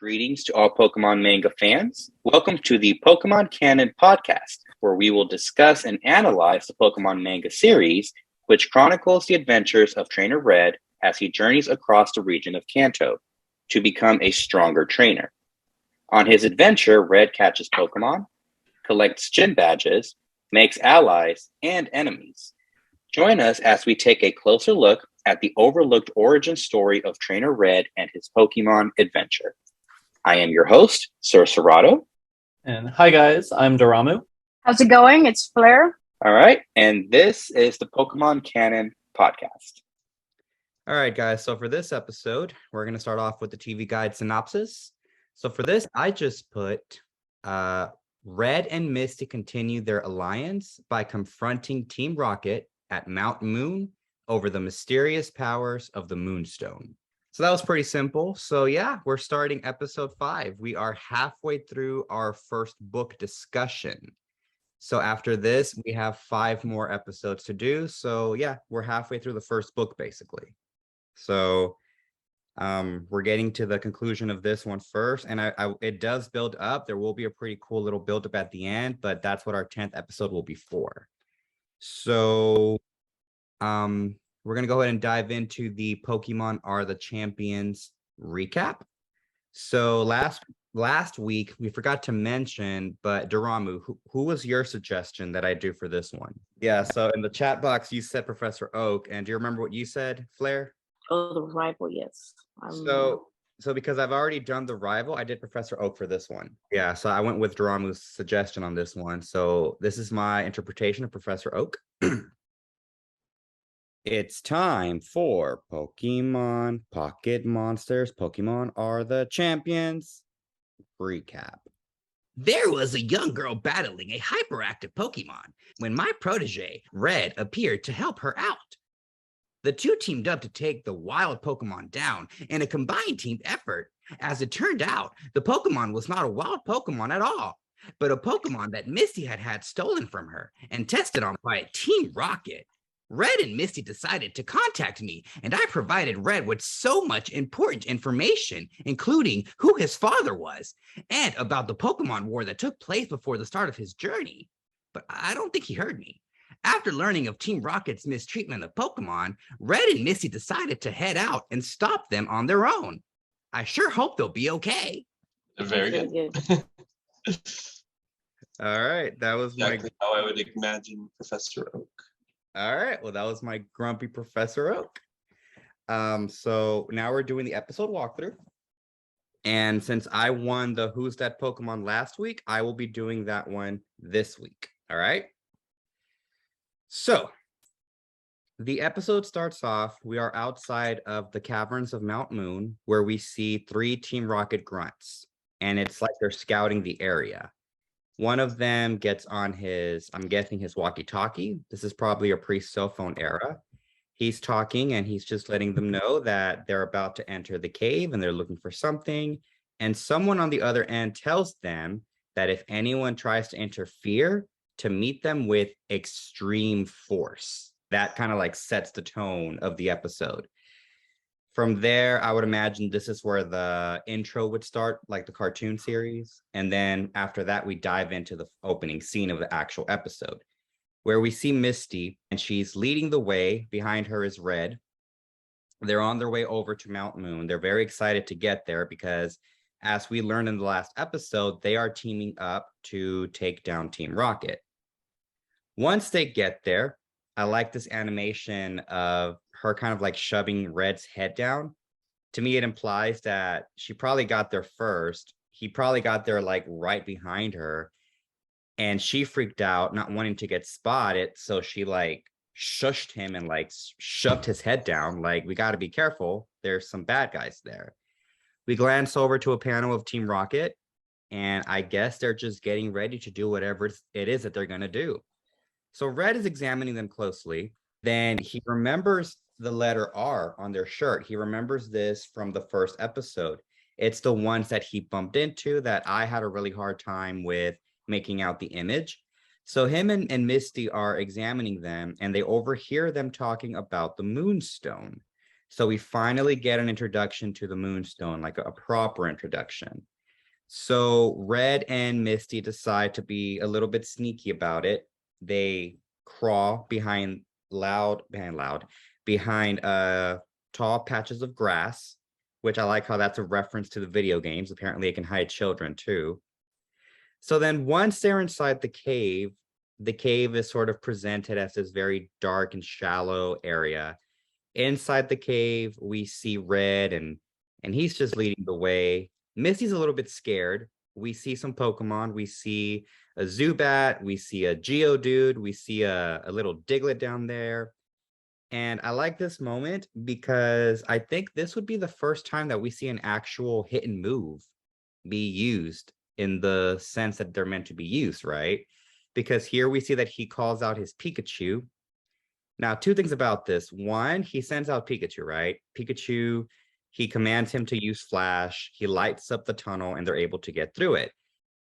Greetings to all Pokemon manga fans. Welcome to the Pokemon Canon podcast, where we will discuss and analyze the Pokemon Manga Series, which chronicles the adventures of Trainer Red as he journeys across the region of Kanto to become a stronger trainer. On his adventure, Red catches Pokemon, collects gym badges, makes allies and enemies. Join us as we take a closer look at the overlooked origin story of Trainer Red and his Pokemon adventure. I am your host, Sir Serrato. And hi guys, I'm Daramu. How's it going? It's Fleur. All right, and this is the Pokemon Canon podcast. All right, guys, so for this episode, we're going to start off with the TV guide synopsis. So for this, I just put Red and Misty continue their alliance by confronting Team Rocket at Mount Moon over the mysterious powers of the Moonstone. So that was pretty simple. So yeah, we're starting episode 5. We are halfway through our first book discussion. So after this, we have 5 more episodes to do. So yeah, we're halfway through the first book basically. So we're getting to the conclusion of this one first, and it does build up. There will be a pretty cool little build up at the end, but that's what our 10th episode will be for. So we're going to go ahead and dive into the Pokemon Are the Champions recap. So last week, we forgot to mention, but Daramu, who was your suggestion that I do for this one? Yeah, so in the chat box, you said Professor Oak, and do you remember what you said, Fleur? Oh, the rival, yes. So because I've already done the rival, I did Professor Oak for this one. Yeah, so I went with Daramu's suggestion on this one. So this is my interpretation of Professor Oak. It's time for Pokemon Pocket Monsters. Pokemon Are the Champions recap. There was a young girl battling a hyperactive Pokemon when my protege, Red, appeared to help her out. The two teamed up to take the wild Pokemon down in a combined team effort. As it turned out, the Pokemon was not a wild Pokemon at all, but a Pokemon that Misty had stolen from her and tested on by Team Rocket. Red and Misty decided to contact me, and I provided Red with so much important information, including who his father was and about the Pokemon War that took place before the start of his journey. But I don't think he heard me. After learning of Team Rocket's mistreatment of Pokemon, Red and Misty decided to head out and stop them on their own. I sure hope they'll be okay. Very good. All right, that was exactly how I would imagine Professor Oak. All right, well, that was my grumpy Professor Oak. So now we're doing the episode walkthrough. And since I won the Who's That Pokemon last week, I will be doing that one this week. All right. So the episode starts off. We are outside of the caverns of Mount Moon, where we see 3 Team Rocket grunts. And it's like they're scouting the area. One of them gets on his, I'm guessing his walkie-talkie. This is probably a pre-cell phone era. He's talking and he's just letting them know that they're about to enter the cave and they're looking for something. And someone on the other end tells them that if anyone tries to interfere, to meet them with extreme force. That kind of like sets the tone of the episode. From there, I would imagine this is where the intro would start, like the cartoon series. And then after that, we dive into the opening scene of the actual episode, where we see Misty, and she's leading the way. Behind her is Red. They're on their way over to Mount Moon. They're very excited to get there because, as we learned in the last episode, they are teaming up to take down Team Rocket. Once they get there, I like this animation of her kind of like shoving Red's head down. To me, it implies that she probably got there first. He probably got there like right behind her. And she freaked out, not wanting to get spotted. So she like shushed him and like shoved his head down. Like, we got to be careful. There's some bad guys there. We glance over to a panel of Team Rocket. And I guess they're just getting ready to do whatever it is that they're going to do. So Red is examining them closely. Then he remembers the letter R on their shirt. He remembers this from the first episode. It's the ones that he bumped into that I had a really hard time with making out the image. So him and Misty are examining them, and they overhear them talking about the Moonstone. So we finally get an introduction to the Moonstone, like a proper introduction. So Red and Misty decide to be a little bit sneaky about it. They crawl behind tall patches of grass, which I like how that's a reference to the video games. Apparently it can hide children too. So then once they're inside the cave is sort of presented as this very dark and shallow area. Inside the cave, we see Red and he's just leading the way. Misty's a little bit scared. We see some Pokemon. We see a Zubat. We see a Geodude. We see a little Diglett down there. And I like this moment because I think this would be the first time that we see an actual hit and move be used in the sense that they're meant to be used, right? Because here we see that he calls out his Pikachu. Now, two things about this. One, he sends out Pikachu, right? Pikachu, he commands him to use Flash. He lights up the tunnel and they're able to get through it.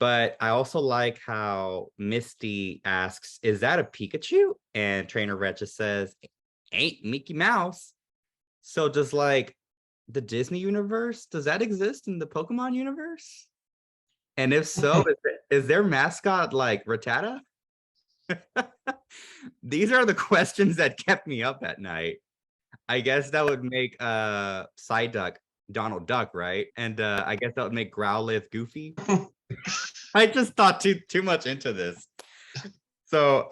But I also like how Misty asks, is that a Pikachu? And Trainer Red just says, ain't Mickey Mouse. So does like the Disney universe, does that exist in the Pokemon universe? And if so, is their mascot like Rattata? These are the questions that kept me up at night. I guess that would make Psyduck Donald Duck, right? And I guess that would make Growlithe Goofy. I just thought too much into this. So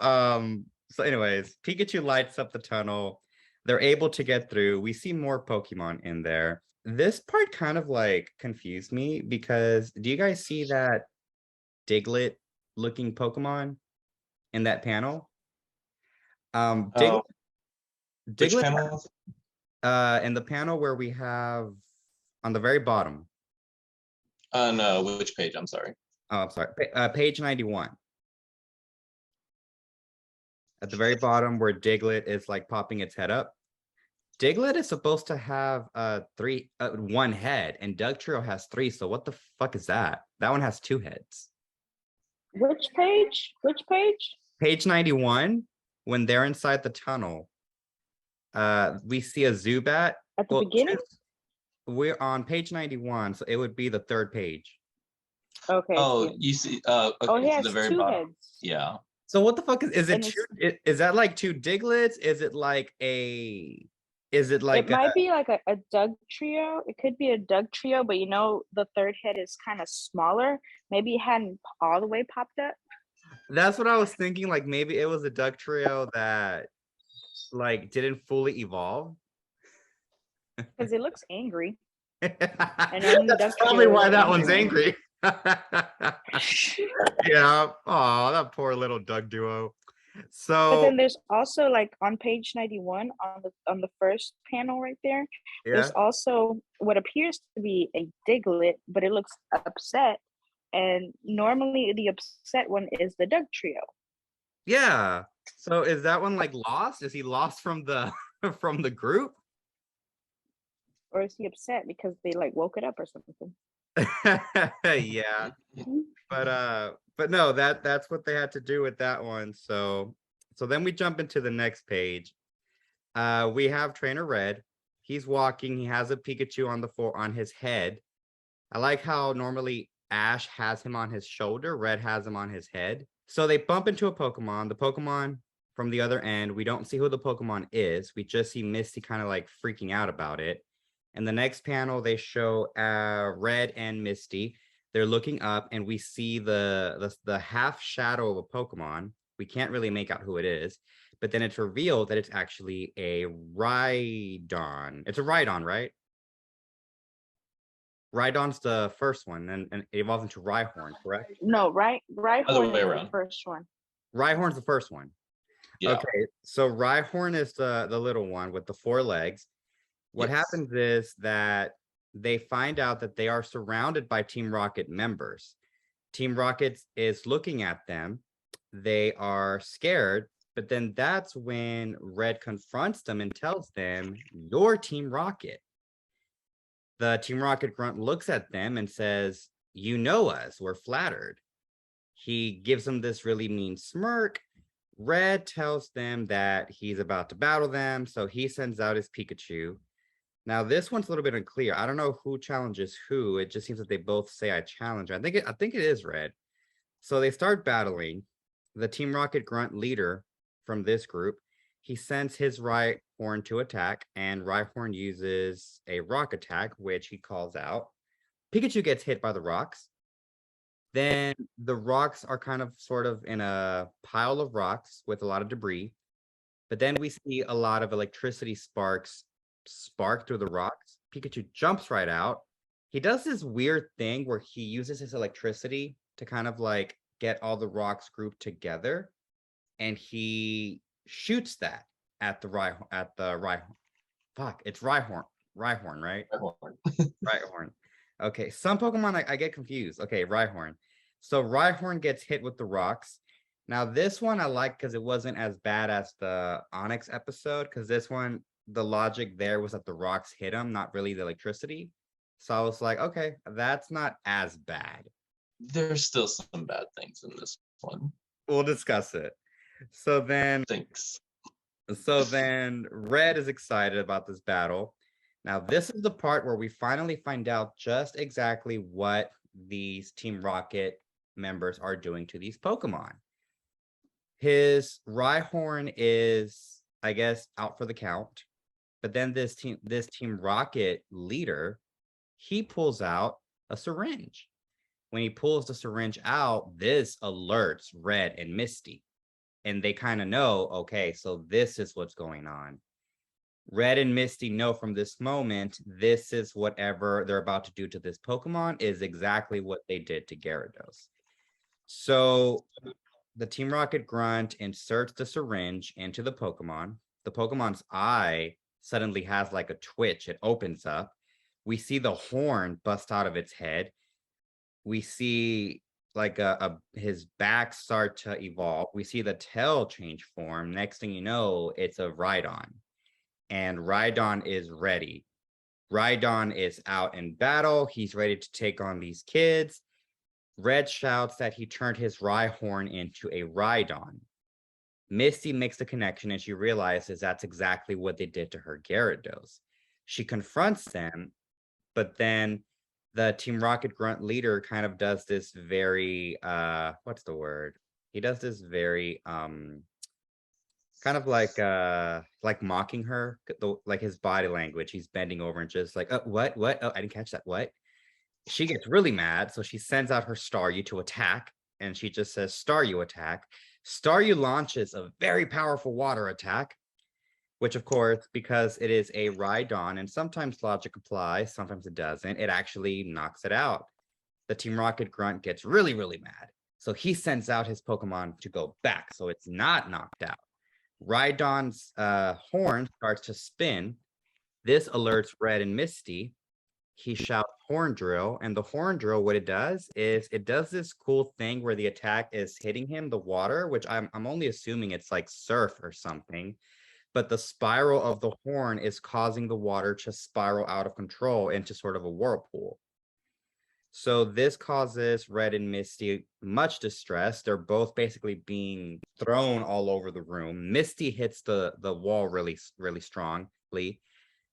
anyways, Pikachu lights up the tunnel. They're able to get through. We see more Pokemon in there. This part kind of like confused me because do you guys see that Diglett looking Pokemon in that panel? Diglett, Which panel? in the panel where we have on the very bottom. No, which page? I'm sorry. Oh, I'm sorry. Page 91. At the very bottom where Diglett is like popping its head up. Diglett is supposed to have one head, and Dugtrio has 3. So what the fuck is that? That one has 2 heads. Which page? Which page? Page 91, when they're inside the tunnel, we see a Zubat. At the beginning? We're on page 91, so it would be the 3rd page. Okay. Oh, you see. Okay, Oh, he has the very 2 bottom. heads. Yeah. So what the fuck is And it? Is that like 2 Diglets? Is it like a? Is it like it might be like a Dugtrio. It could be a Dugtrio, but you know the 3rd head is kind of smaller. Maybe it hadn't all the way popped up. That's what I was thinking. Like maybe it was a Dugtrio that like didn't fully evolve. Because it looks angry. That's probably why that one's angry. Yeah. Oh, that poor little Doug duo. So but then there's also like on page 91 on the first panel right there, there's also what appears to be a Diglett, but it looks upset. And normally the upset one is the Dugtrio. Yeah. So is that one like lost? Is he lost from the from the group? Or is he upset because they like woke it up or something? Yeah. But no, that's what they had to do with that one. So then we jump into the next page. We have Trainer Red. He's walking. He has a Pikachu on his head. I like how normally Ash has him on his shoulder. Red has him on his head. So they bump into a Pokemon. The Pokemon from the other end, we don't see who the Pokemon is. We just see Misty kind of like freaking out about it. In the next panel, they show Red and Misty. They're looking up and we see the half shadow of a Pokemon. We can't really make out who it is, but then it's revealed that it's actually a Rhydon. It's a Rhydon, right? Rhydon's the first one, and it evolves into Rhyhorn, correct? No, Rhyhorn way is around. the first one. Rhyhorn's the first one. Yeah. Okay, so Rhyhorn is the little one with the 4 legs. What happens is that they find out that they are surrounded by Team Rocket members. Team Rocket is looking at them. They are scared, but then that's when Red confronts them and tells them, "You're Team Rocket." The Team Rocket grunt looks at them and says, "You know us, we're flattered." He gives them this really mean smirk. Red tells them that he's about to battle them, so he sends out his Pikachu. Now this one's a little bit unclear. I don't know who challenges who. It just seems that they both say I challenge. I think it is Red. So they start battling. The Team Rocket Grunt leader from this group, he sends his Rhyhorn to attack, and Rhyhorn uses a rock attack, which he calls out. Pikachu gets hit by the rocks. Then the rocks are kind of sort of in a pile of rocks with a lot of debris. But then we see a lot of electricity sparks spark through the rocks. Pikachu jumps right out. He does this weird thing where he uses his electricity to kind of like get all the rocks grouped together, and he shoots that at the Rhyhorn. Fuck, it's Rhyhorn, right? Rhyhorn. Okay, some Pokemon I get confused. Okay, Rhyhorn. So Rhyhorn gets hit with the rocks. Now this one I like because it wasn't as bad as the Onyx episode, because this one, the logic there was that the rocks hit him, not really the electricity. So I was like, okay, that's not as bad. There's still some bad things in this one. We'll discuss it. So then Red is excited about this battle. Now, this is the part where we finally find out just exactly what these Team Rocket members are doing to these Pokemon. His Rhyhorn is, I guess, out for the count. But then this Team Rocket leader, he pulls out a syringe. When he pulls the syringe out, this alerts Red and Misty. And they kind of know, okay, so this is what's going on. Red and Misty know from this moment, this is whatever they're about to do to this Pokemon is exactly what they did to Gyarados. So the Team Rocket Grunt inserts the syringe into the Pokemon. The Pokemon's eye suddenly has like a twitch. It opens up. We see the horn bust out of its head. We see like his back start to evolve. We see the tail change form. Next thing you know, it's a Rhydon. And Rhydon is ready. Rhydon is out in battle. He's ready to take on these kids. Red shouts that he turned his Rhyhorn into a Rhydon. Misty makes the connection and she realizes that's exactly what they did to her Gyarados. She confronts them, but then the Team Rocket Grunt leader kind of does this very, what's the word? He does this very, kind of like mocking her, like his body language. He's bending over and just like, what? Oh, I didn't catch that. What? She gets really mad, so she sends out her Staryu to attack, and she just says, Staryu attack. Staryu launches a very powerful water attack, which of course, because it is a Rhydon, and sometimes logic applies, sometimes it doesn't, it actually knocks it out. The Team Rocket Grunt gets really, really mad. So he sends out his Pokemon to go back, so it's not knocked out. Rhydon's horn starts to spin. This alerts Red and Misty. He shouts Horn Drill, and the Horn Drill, what it does is it does this cool thing where the attack is hitting him, the water, which I'm only assuming it's like surf or something, but the spiral of the horn is causing the water to spiral out of control into sort of a whirlpool. So this causes Red and Misty much distress. They're both basically being thrown all over the room. Misty hits the wall really, really strongly.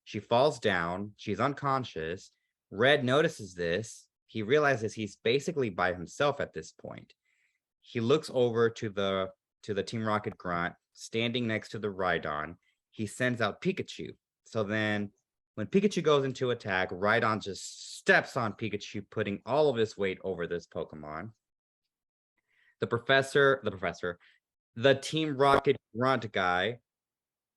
She falls down. She's unconscious. Red notices this. He realizes he's basically by himself at this point. He looks over to the Team Rocket Grunt, standing next to the Rhydon. He sends out Pikachu. So then when Pikachu goes into attack, Rhydon just steps on Pikachu, putting all of his weight over this Pokemon. The Team Rocket Grunt guy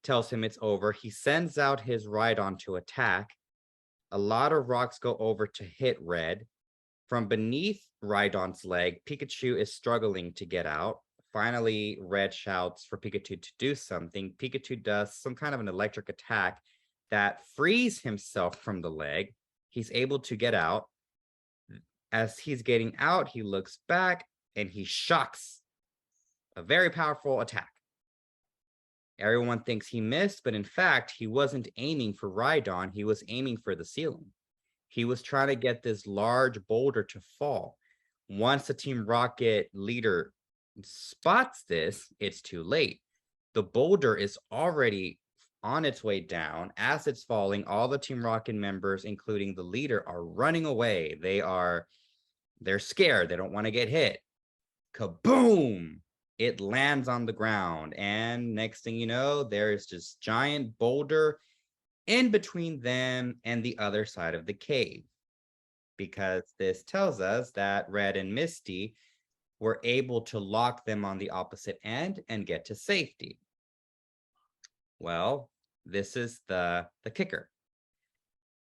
tells him it's over. He sends out his Rhydon to attack. A lot of rocks go over to hit Red. From beneath Rhydon's leg, Pikachu is struggling to get out. Finally, Red shouts for Pikachu to do something. Pikachu does some kind of an electric attack that frees himself from the leg. He's able to get out. As he's getting out, he looks back and he shocks a very powerful attack. Everyone thinks he missed, but in fact, he wasn't aiming for Rhydon. He was aiming for the ceiling. He was trying to get this large boulder to fall. Once the Team Rocket leader spots this, it's too late. The boulder is already on its way down. As it's falling, all the Team Rocket members, including the leader, are running away. They're scared. They don't want to get hit. Kaboom! It lands on the ground. And next thing you know, there's this giant boulder in between them and the other side of the cave. Because this tells us that Red and Misty were able to lock them on the opposite end and get to safety. Well, this is the kicker.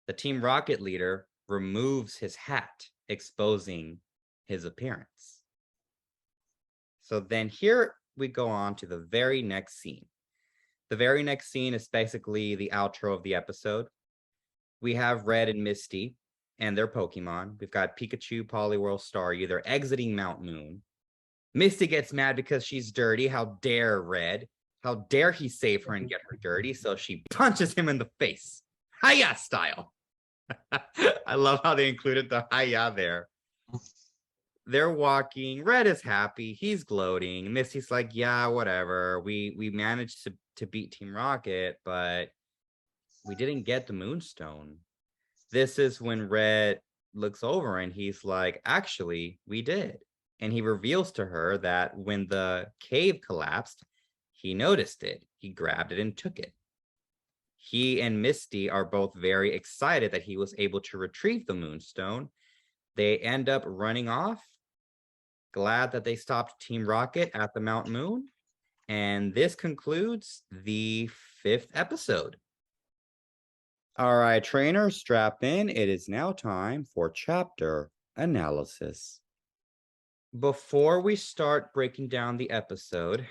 The Team Rocket leader removes his hat, exposing his appearance. So then here we go on to the very next scene. The very next scene is basically the outro of the episode. We have Red and Misty and their Pokemon. We've got Pikachu, Poliwhirl, Staryu. They're exiting Mount Moon. Misty gets mad because she's dirty. How dare Red? How dare he save her and get her dirty? So she punches him in the face. Hiya style. I love how they included the hiya there. They're walking. Red is happy. He's gloating. Misty's like, yeah, whatever. We managed to beat Team Rocket, but we didn't get the Moonstone. This is when Red looks over and he's like, actually, we did. And he reveals to her that when the cave collapsed, he noticed it. He grabbed it and took it. He and Misty are both very excited that he was able to retrieve the Moonstone. They end up running off. Glad that they stopped Team Rocket at the Mount Moon. And this concludes the 5th episode. All right, trainers, strap in. It is now time for chapter analysis. Before we start breaking down the episode,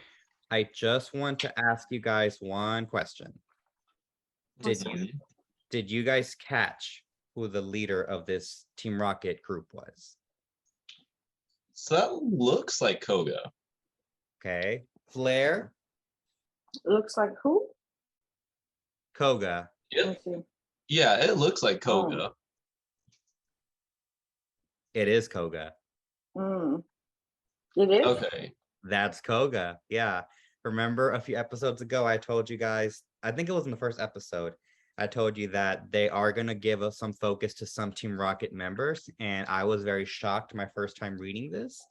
I just want to ask you guys one question. Did you guys catch who the leader of this Team Rocket group was? So that looks like Koga. Okay. Fleur? Looks like who? Koga. Yeah, yeah, it looks like Koga. It is Koga. It is? Okay. That's Koga. Yeah. Remember a few episodes ago, I told you guys, I think it was in the first episode, I told you that they are going to give us some focus to some Team Rocket members. And I was very shocked my first time reading this.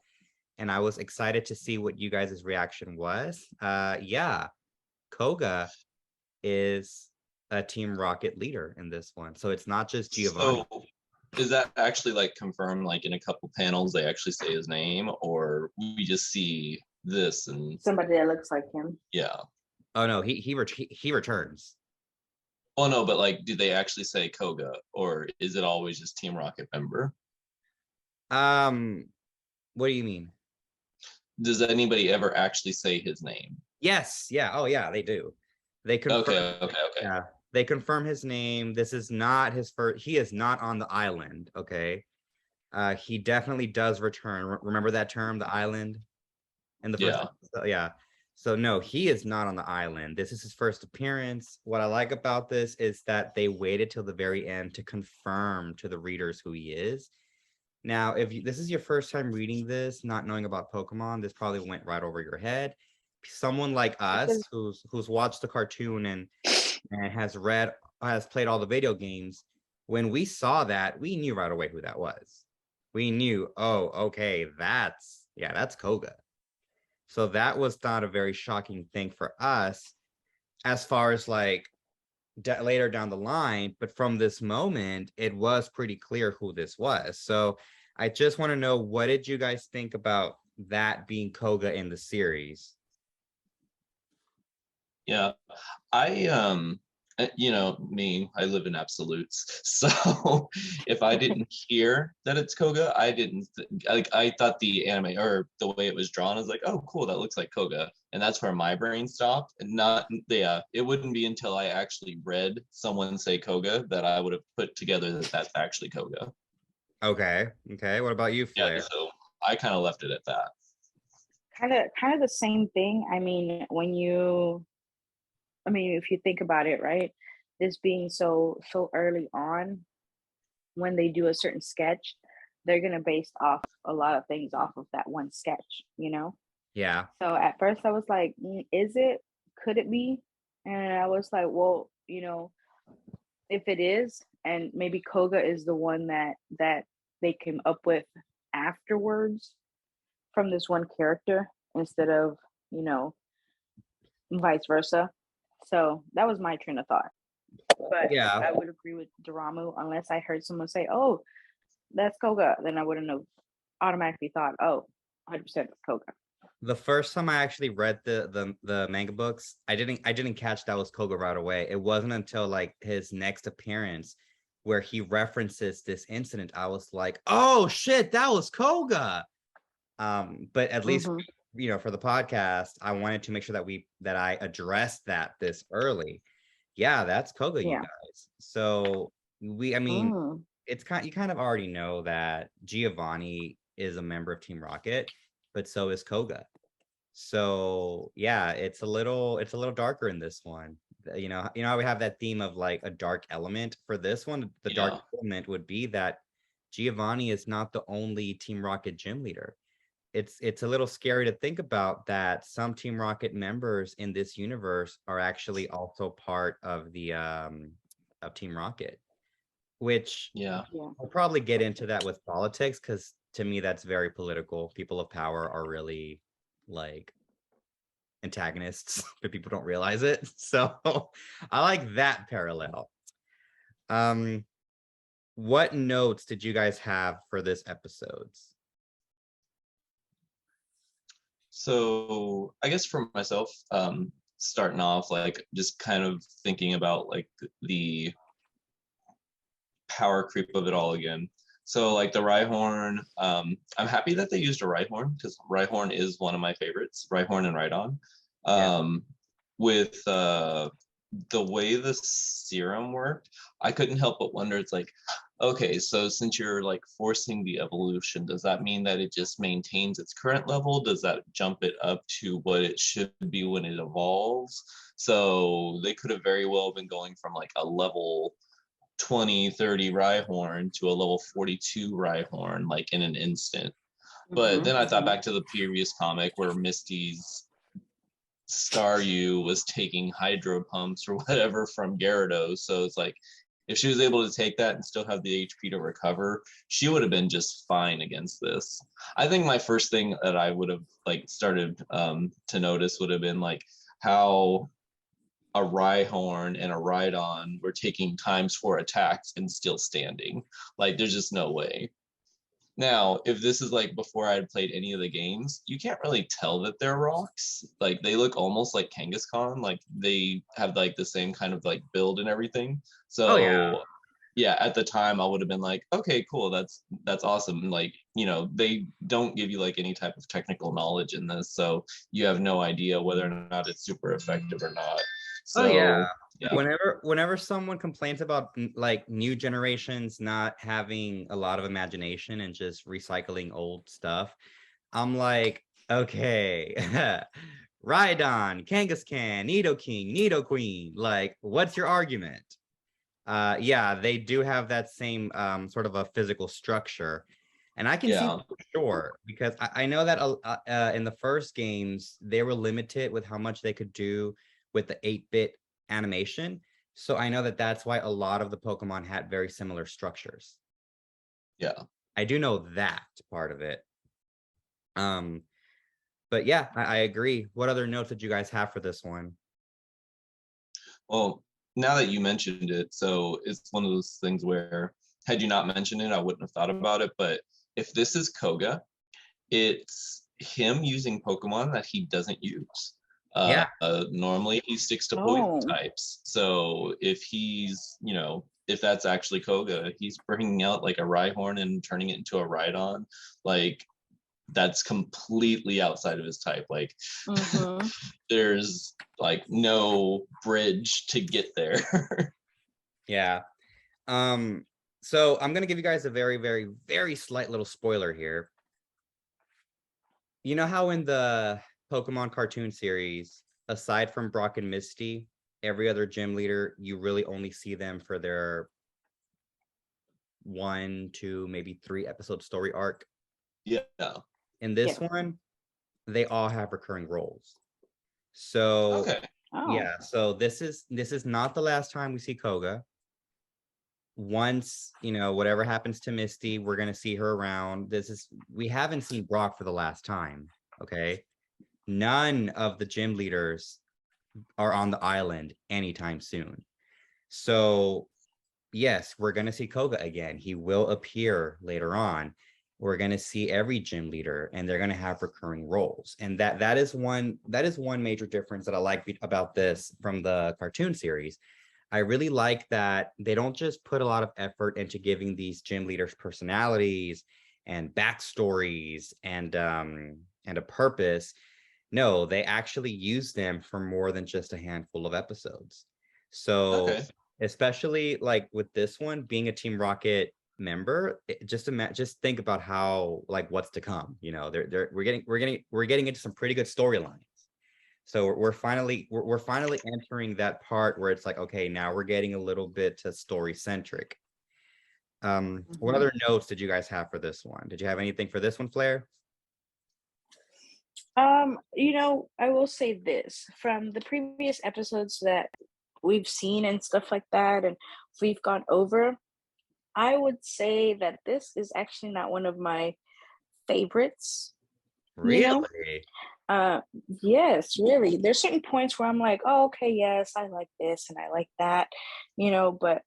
And I was excited to see what you guys' reaction was. Yeah, Koga is a Team Rocket leader in this one. So it's not just Giovanni. So is that actually like confirmed, like in a couple panels, they actually say his name, or we just see this and Somebody that looks like him. yeah. Oh no, he returns. Oh no, but like, do they actually say Koga, or is it always just Team Rocket member? What do you mean? Does anybody ever actually say his name? Yes, yeah. Oh yeah, they do. They confirm. Okay. Yeah, they confirm his name. This is not his first. He is not on the island. Okay. He definitely does return. Remember that term, the island, in the first. Yeah. Yeah. So no, he is not on the island. This is his first appearance. What I like about this is that they waited till the very end to confirm to the readers who he is. Now, if this is your first time reading this, not knowing about Pokemon, this probably went right over your head. Someone like us, who's watched the cartoon and has played all the video games, when we saw that, we knew right away who that was. We knew, oh, okay, that's Koga. So that was not a very shocking thing for us as far as like later down the line, but from this moment, it was pretty clear who this was. So I just want to know, what did you guys think about that being Koga in the series? Yeah, you know me, I live in absolutes. So if I didn't hear that it's Koga, I thought the anime or the way it was drawn, I was like, oh, cool, that looks like Koga. And that's where my brain stopped. And it wouldn't be until I actually read someone say Koga that I would have put together that that's actually Koga. Okay. What about you, Fleur? Yeah, so I kind of left it at that. Kind of the same thing. I mean, if you think about it, right? This being so early on, when they do a certain sketch, they're gonna base off a lot of things off of that one sketch, you know? Yeah. So at first I was like, is it? Could it be? And I was like, well, if it is, and maybe Koga is the one that they came up with afterwards from this one character instead of, vice versa. So that was my train of thought. But Yeah. I would agree with Daramu unless I heard someone say, "Oh, that's Koga," then I wouldn't have automatically thought, "Oh, 100% it's Koga." The first time I actually read the manga books, I didn't catch that was Koga right away. It wasn't until like his next appearance where he references this incident. I was like, "Oh shit, that was Koga." But at least for the podcast, I wanted to make sure that I addressed that this early. Yeah, that's Koga, you guys. So I mean, you kind of already know that Giovanni is a member of Team Rocket, but so is Koga. So yeah, it's a little darker in this one. How we have that theme of like a dark element. For this one, the dark element would be that Giovanni is not the only Team Rocket gym leader. It's a little scary to think about that some Team Rocket members in this universe are actually also part of the of Team Rocket, which we'll probably get into that with politics, because to me that's very political. People of power are really like antagonists, but people don't realize it. So I like that parallel. What notes did you guys have for this episodes? So I guess for myself, starting off, like just kind of thinking about like the power creep of it all again. So like the Rhyhorn, I'm happy that they used a Rhyhorn because Rhyhorn is one of my favorites, Rhyhorn and Rhydon. With the way the serum worked, I couldn't help but wonder, it's like, okay, so since you're like forcing the evolution, does that mean that it just maintains its current level? Does that jump it up to what it should be when it evolves? So they could have very well been going from like a level 20, 30 Rhyhorn to a level 42 Rhyhorn, like in an instant. But then I thought back to the previous comic where Misty's Staryu was taking hydro pumps or whatever from Gyarados. So it's like, if she was able to take that and still have the HP to recover, she would have been just fine against this. I think my first thing that I would have like started to notice would have been like how a Rhyhorn and a Rhydon were taking times 4 attacks and still standing. Like, there's just no way. Now, if this is like before I had played any of the games, you can't really tell that they're rocks. Like, they look almost like Kangaskhan. Like, they have like the same kind of like build and everything. So yeah, at the time I would have been like, okay, cool, that's awesome. Like, they don't give you like any type of technical knowledge in this, so you have no idea whether or not it's super effective or not. So yeah. Whenever someone complains about like new generations not having a lot of imagination and just recycling old stuff, I'm like, okay, Rhydon, Kangaskhan, Nidoking, Nidoqueen, like, what's your argument? Yeah, they do have that same sort of a physical structure, and I can see that for sure, because I know that in the first games they were limited with how much they could do with the 8-bit animation. So I know that that's why a lot of the Pokemon had very similar structures. Yeah, I do know that part of it. But yeah, I agree. What other notes did you guys have for this one? well, now that you mentioned it, so it's one of those things where had you not mentioned it, I wouldn't have thought about it. But if this is Koga, it's him using Pokemon that he doesn't use. Normally he sticks to poison types. So if he's, if that's actually Koga, he's bringing out like a Rhyhorn and turning it into a Rhydon, like that's completely outside of his type. Like there's like no bridge to get there. Yeah. So I'm gonna give you guys a very, very, very slight little spoiler here. You know how in the Pokemon cartoon series, aside from Brock and Misty, every other gym leader, you really only see them for their 1, 2, maybe 3 episode story arc? Yeah. In this one, they all have recurring roles. So Oh. Yeah, so this is not the last time we see Koga. Once, whatever happens to Misty, we're gonna see her around. We haven't seen Brock for the last time. Okay. None of the gym leaders are on the island anytime soon. So yes, we're gonna see Koga again. He will appear later on. We're gonna see every gym leader, and they're gonna have recurring roles. And that is one major difference that I like about this from the cartoon series. I really like that they don't just put a lot of effort into giving these gym leaders personalities and backstories and a purpose. No, they actually use them for more than just a handful of episodes. So Okay. especially like with this one being a Team Rocket member, just think about how, like, what's to come. We're getting into some pretty good storylines. So we're finally entering that part where it's like, okay, now we're getting a little bit to story centric. What other notes did you guys have for this one? Did you have anything for this one, Fleur? I will say this from the previous episodes that we've seen and stuff like that, and we've gone over. I would say that this is actually not one of my favorites. Really? Yes, really. There's certain points where I'm like, oh, okay, yes, I like this and I like that, but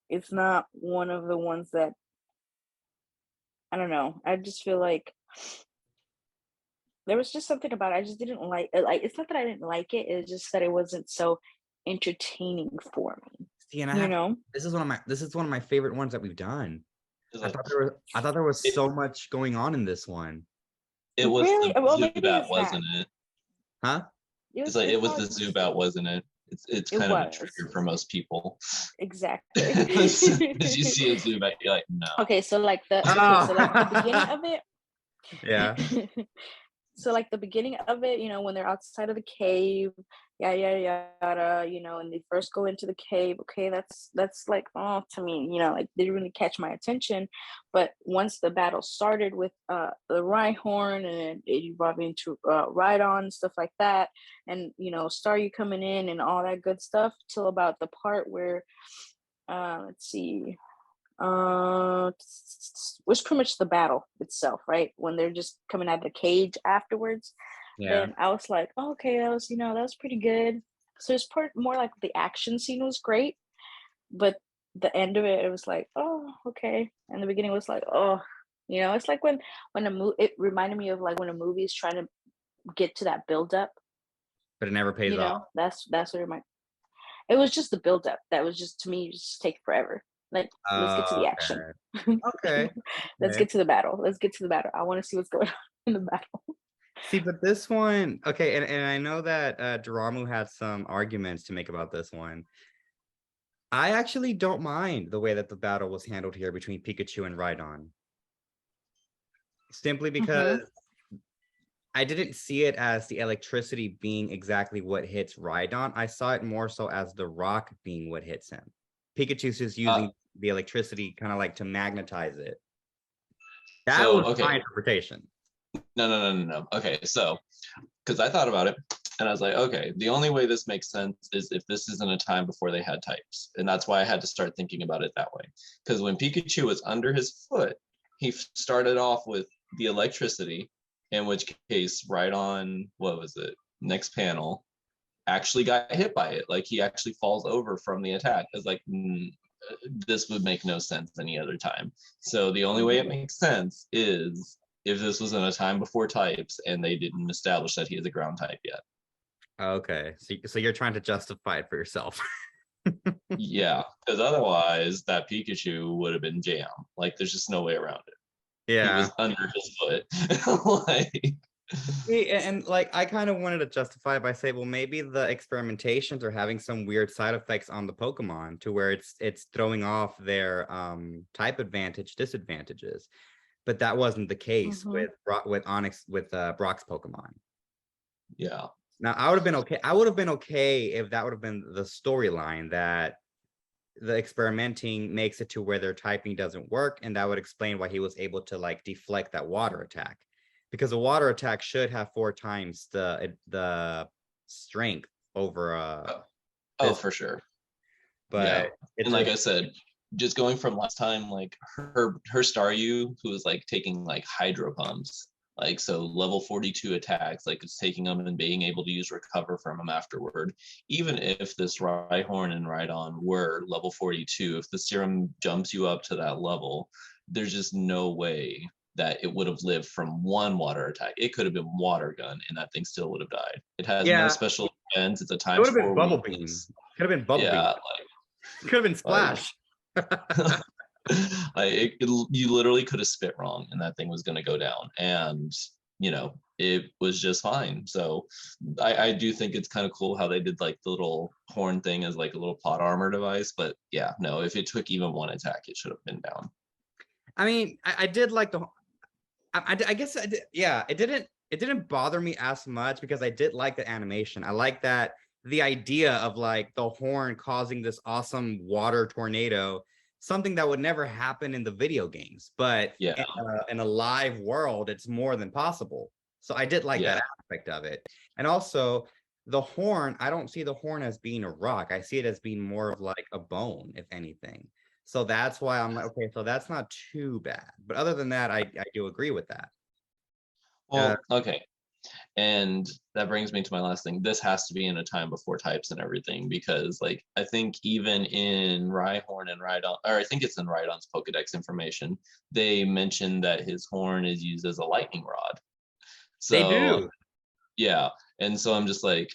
it's not one of the ones that, I don't know. I just feel like there was just something about it. I just didn't like it. Like, it's not that I didn't like it. It's just that it wasn't so entertaining for me. See, and this is one of my favorite ones that we've done. I thought there was so much going on in this one. It was really? the Well, Zubat, wasn't it? Huh? It was the Zubat, wasn't it? It's kind of a trigger for most people. Exactly. As you see a Zubat, you're like, no. Okay, so like the beginning of it. Yeah. So like the beginning of it, when they're outside of the cave, yada, and they first go into the cave. Okay, that's like, oh, to me, like they didn't really catch my attention. But once the battle started with the Rhyhorn, and it brought me into Rhydon, stuff like that, and Staryu coming in and all that good stuff, till about the part where let's see, was pretty much the battle itself, right? When they're just coming out of the cage afterwards. Yeah. Then I was like, oh, okay, that was pretty good. So it's more like the action scene was great, but the end of it was like, oh, okay. And the beginning was like, oh, it's like when it reminded me of like when a movie is trying to get to that build up, but it never pays off. That's what it reminded. It was just the build up that was just, to me, just take forever. Like, let's get to the action. Okay. Let's get to the battle. I want to see what's going on in the battle. See, but this one, okay, and I know that Daramu had some arguments to make about this one. I actually don't mind the way that the battle was handled here between Pikachu and Rhydon. Simply because I didn't see it as the electricity being exactly what hits Rhydon. I saw it more so as the rock being what hits him. Pikachu's just using the electricity kind of like to magnetize it. That was my interpretation. No. Okay, so because I thought about it and I was like, okay, the only way this makes sense is if this isn't a time before they had types. And that's why I had to start thinking about it that way. Because when Pikachu was under his foot, he started off with the electricity, in which case, right on, what was it, next panel, actually got hit by it. Like, he actually falls over from the attack. It's like, this would make no sense any other time. So the only way it makes sense is if this was in a time before types and they didn't establish that he is a ground type yet. Okay, so you're trying to justify it for yourself. Yeah, because otherwise that Pikachu would have been jam. Like, there's just no way around it. Yeah, he was under his foot. Like, see, and like I kind of wanted to justify it by saying, well, maybe the experimentations are having some weird side effects on the Pokemon to where it's throwing off their type disadvantages. But that wasn't the case with Onyx, with Brock's Pokemon. Yeah. Now I would have been okay. I would have been okay if that would have been the storyline, that the experimenting makes it to where their typing doesn't work, and that would explain why he was able to like deflect that water attack, because a water attack should have 4 times the strength over Oh, this, for sure. but Yeah. it's And like I said, just going from last time, like her Staryu, who was like taking like hydro pumps, like so level 42 attacks, like it's taking them and being able to use recover from them afterward. Even if this Rhyhorn and Rhydon were level 42, if the serum jumps you up to that level, there's just no way that it would have lived from one water attack. It could have been water gun and that thing still would have died. It has no special defense. It's a it times would have been 4 bubble beam. weakness. Could have been bubble Yeah, beam. Could have been splash. like you literally could have spit wrong and that thing was going to go down, and it was just fine. So I do think it's kind of cool how they did like the little horn thing as like a little plot armor device, but yeah, no, if it took even one attack it should have been down. I mean, I did like I guess I did, yeah, it didn't bother me as much because I did like the animation. I like that the idea of like the horn causing this awesome water tornado, something that would never happen in the video games, but Yeah, in a live world, it's more than possible. So I did like that aspect of it. And also the horn, I don't see the horn as being a rock. I see it as being more of like a bone, if anything. So that's why I'm like, okay, so that's not too bad. But other than that, I do agree with that. well, okay. And that brings me to my last thing. This has to be in a time before types and everything, because like I think even in Rhyhorn and Rhydon, or I think it's in Rhydon's Pokedex information, they mentioned that his horn is used as a lightning rod. So They do. yeah. And so I'm just like,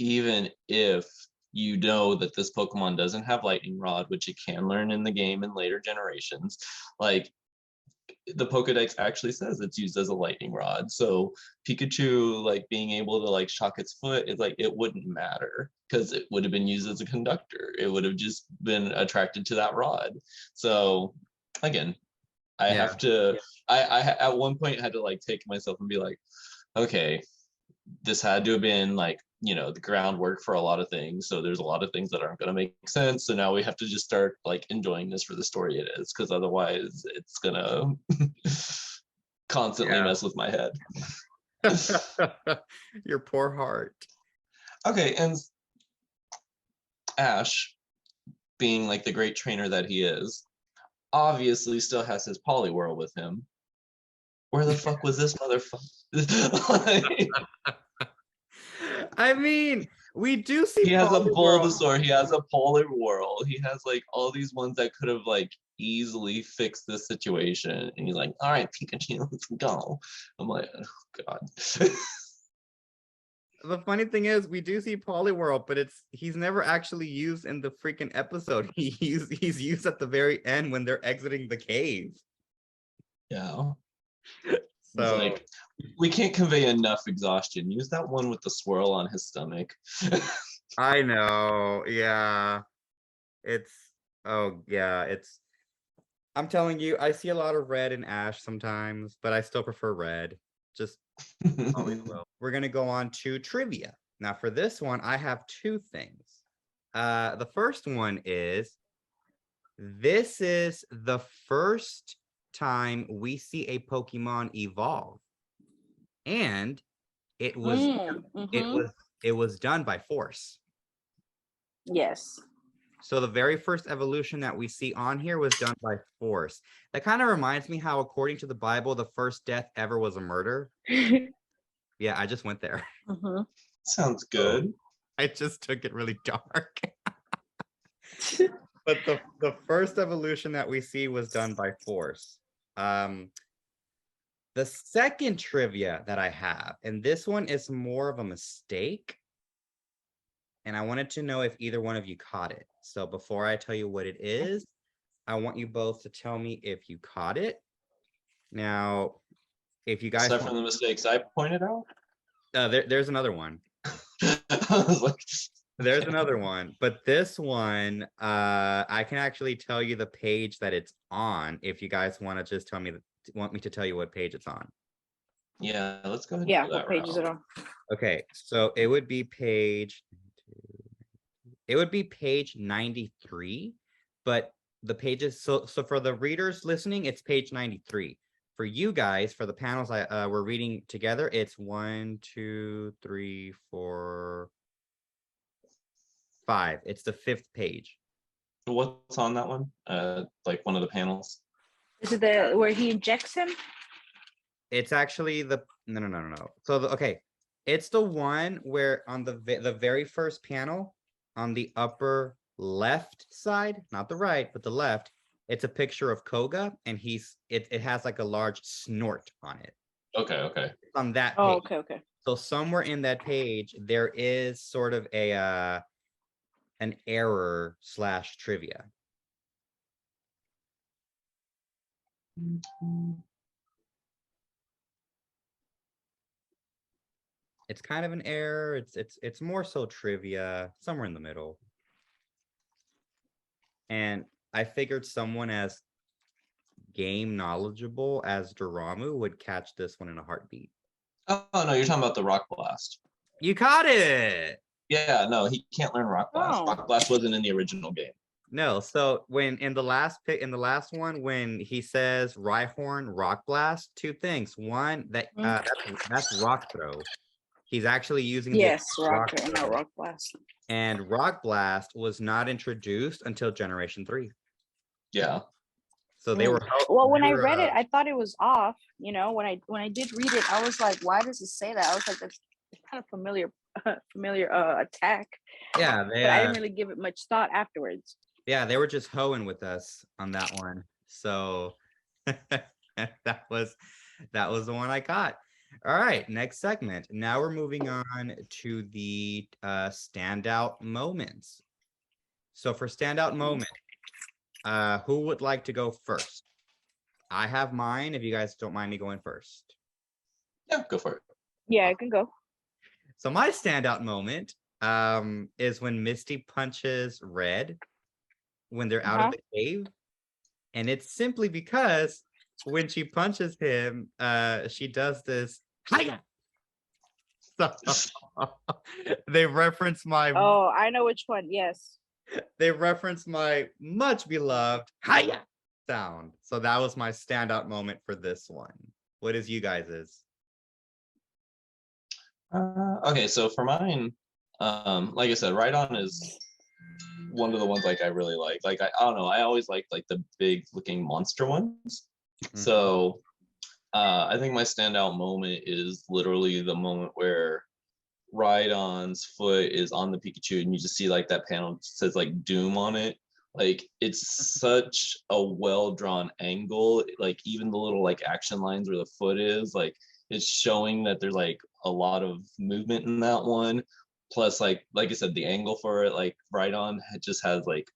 even if you know that this Pokemon doesn't have lightning rod, which it can learn in the game in later generations, like the Pokedex actually says it's used as a lightning rod. So Pikachu like being able to like shock its foot is like, it wouldn't matter because it would have been used as a conductor. It would have just been attracted to that rod. So again, I have to I at one point had to like take myself and be like, okay, this had to have been like the groundwork for a lot of things, so there's a lot of things that aren't going to make sense, so now we have to just start like enjoying this for the story it is, because otherwise it's gonna constantly mess with my head. Your poor heart. Okay, and Ash, being like the great trainer that he is, obviously still has his Poliwhirl with him. Where the fuck was this motherfucker? I mean, we do see he has a Poliwhirl. Bulbasaur, he has a Poliwhirl, he has like all these ones that could have like easily fixed this situation, and he's like, all right, Pikachu, let's go. I'm like, oh god. The funny thing is, we do see Poliwhirl, but he's never actually used in the freaking episode. He's used at the very end when they're exiting the cave. Yeah. So like, we can't convey enough exhaustion. Use that one with the swirl on his stomach. I know, yeah. I'm telling you, I see a lot of red in Ash sometimes, but I still prefer red. Just always will. We're gonna go on to trivia. Now for this one, I have two things. The first one is, this is the first time we see a Pokemon evolve, and it was it was done by force. Yes. So the very first evolution that we see on here was done by force. That kind of reminds me how, according to the Bible, the first death ever was a murder. Yeah, I just went there. Sounds good. I just took it really dark. But the first evolution that we see was done by force. The second trivia that I have, and this one is more of a mistake, and I wanted to know if either one of you caught it. So before I tell you what it is, I want you both to tell me if you caught it. Now, if you guys aside from the mistakes I pointed out, there's another one. I was like, There's another one, but this one, I can actually tell you the page that it's on if you guys want to just want me to tell you what page it's on. Yeah, let's go ahead. Yeah, what page is it on? Okay, so it would be page 93, but the pages, so for the readers listening, it's page 93. For you guys, for the panels we're reading together, it's 1, 2, 3, 4, 5. It's the 5th page. What's on that one? Like one of the panels. Is it the where he injects him? It's actually the no. So okay, it's the one where on the very first panel on the upper left side, not the right, but the left, it's a picture of Koga, and it has like a large snort on it. Okay. It's on that page. Oh, okay. So somewhere in that page, there is sort of a an error / trivia. It's kind of an error. It's more so trivia, somewhere in the middle. And I figured someone as game knowledgeable as Daramu would catch this one in a heartbeat. Oh no, you're talking about the Rock Blast. You caught it. Yeah, no, he can't learn Rock Blast. Oh. Rock Blast wasn't in the original game. No, so when in the last one, when he says Rhyhorn Rock Blast, 2 things. One, that's Rock Throw. He's actually using Rock Throw, not Rock Blast. And Rock Blast was not introduced until Generation 3. Yeah. So they were well, when I read it, I thought it was off. You know, when I did read it, I was like, why does it say that? I was like, that's kind of familiar attack. Yeah, but I didn't really give it much thought afterwards. Yeah, they were just hoeing with us on that one. So that was the one I caught. All right, next segment. Now we're moving on to the standout moments. So for standout moment, who would like to go first? I have mine, if you guys don't mind me going first. Yeah, go for it. Yeah, I can go. So my standout moment is when Misty punches Red when they're out of the cave. And it's simply because when she punches him, she does this. Hiya! So, they reference my. Oh, I know which one. Yes. They reference my much beloved hiya sound. So that was my standout moment for this one. What is you guys's? Okay, so for mine, like I said, Rhydon is one of the ones like I really like. Like I don't know, I always like the big looking monster ones. Mm-hmm. So I think my standout moment is literally the moment where Rhydon's foot is on the Pikachu and you just see like that panel says like Doom on it. Like it's such a well drawn angle. Like even the little like action lines where the foot is, like it's showing that there's like a lot of movement in that one. Plus like I said, the angle for it, like Rhydon just has like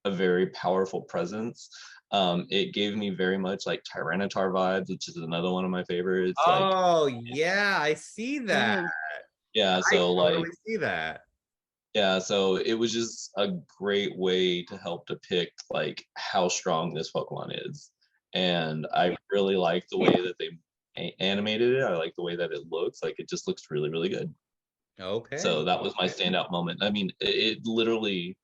a very powerful presence. It gave me very much like Tyranitar vibes, which is another one of my favorites. Oh, like, yeah, I see that. Yeah, so I totally see that. Yeah, so it was just a great way to help depict like how strong this Pokemon is. And I really like the way that they animated it. I like the way that it looks. Like it just looks really, really good. Okay. So that was my standout moment. I mean, it literally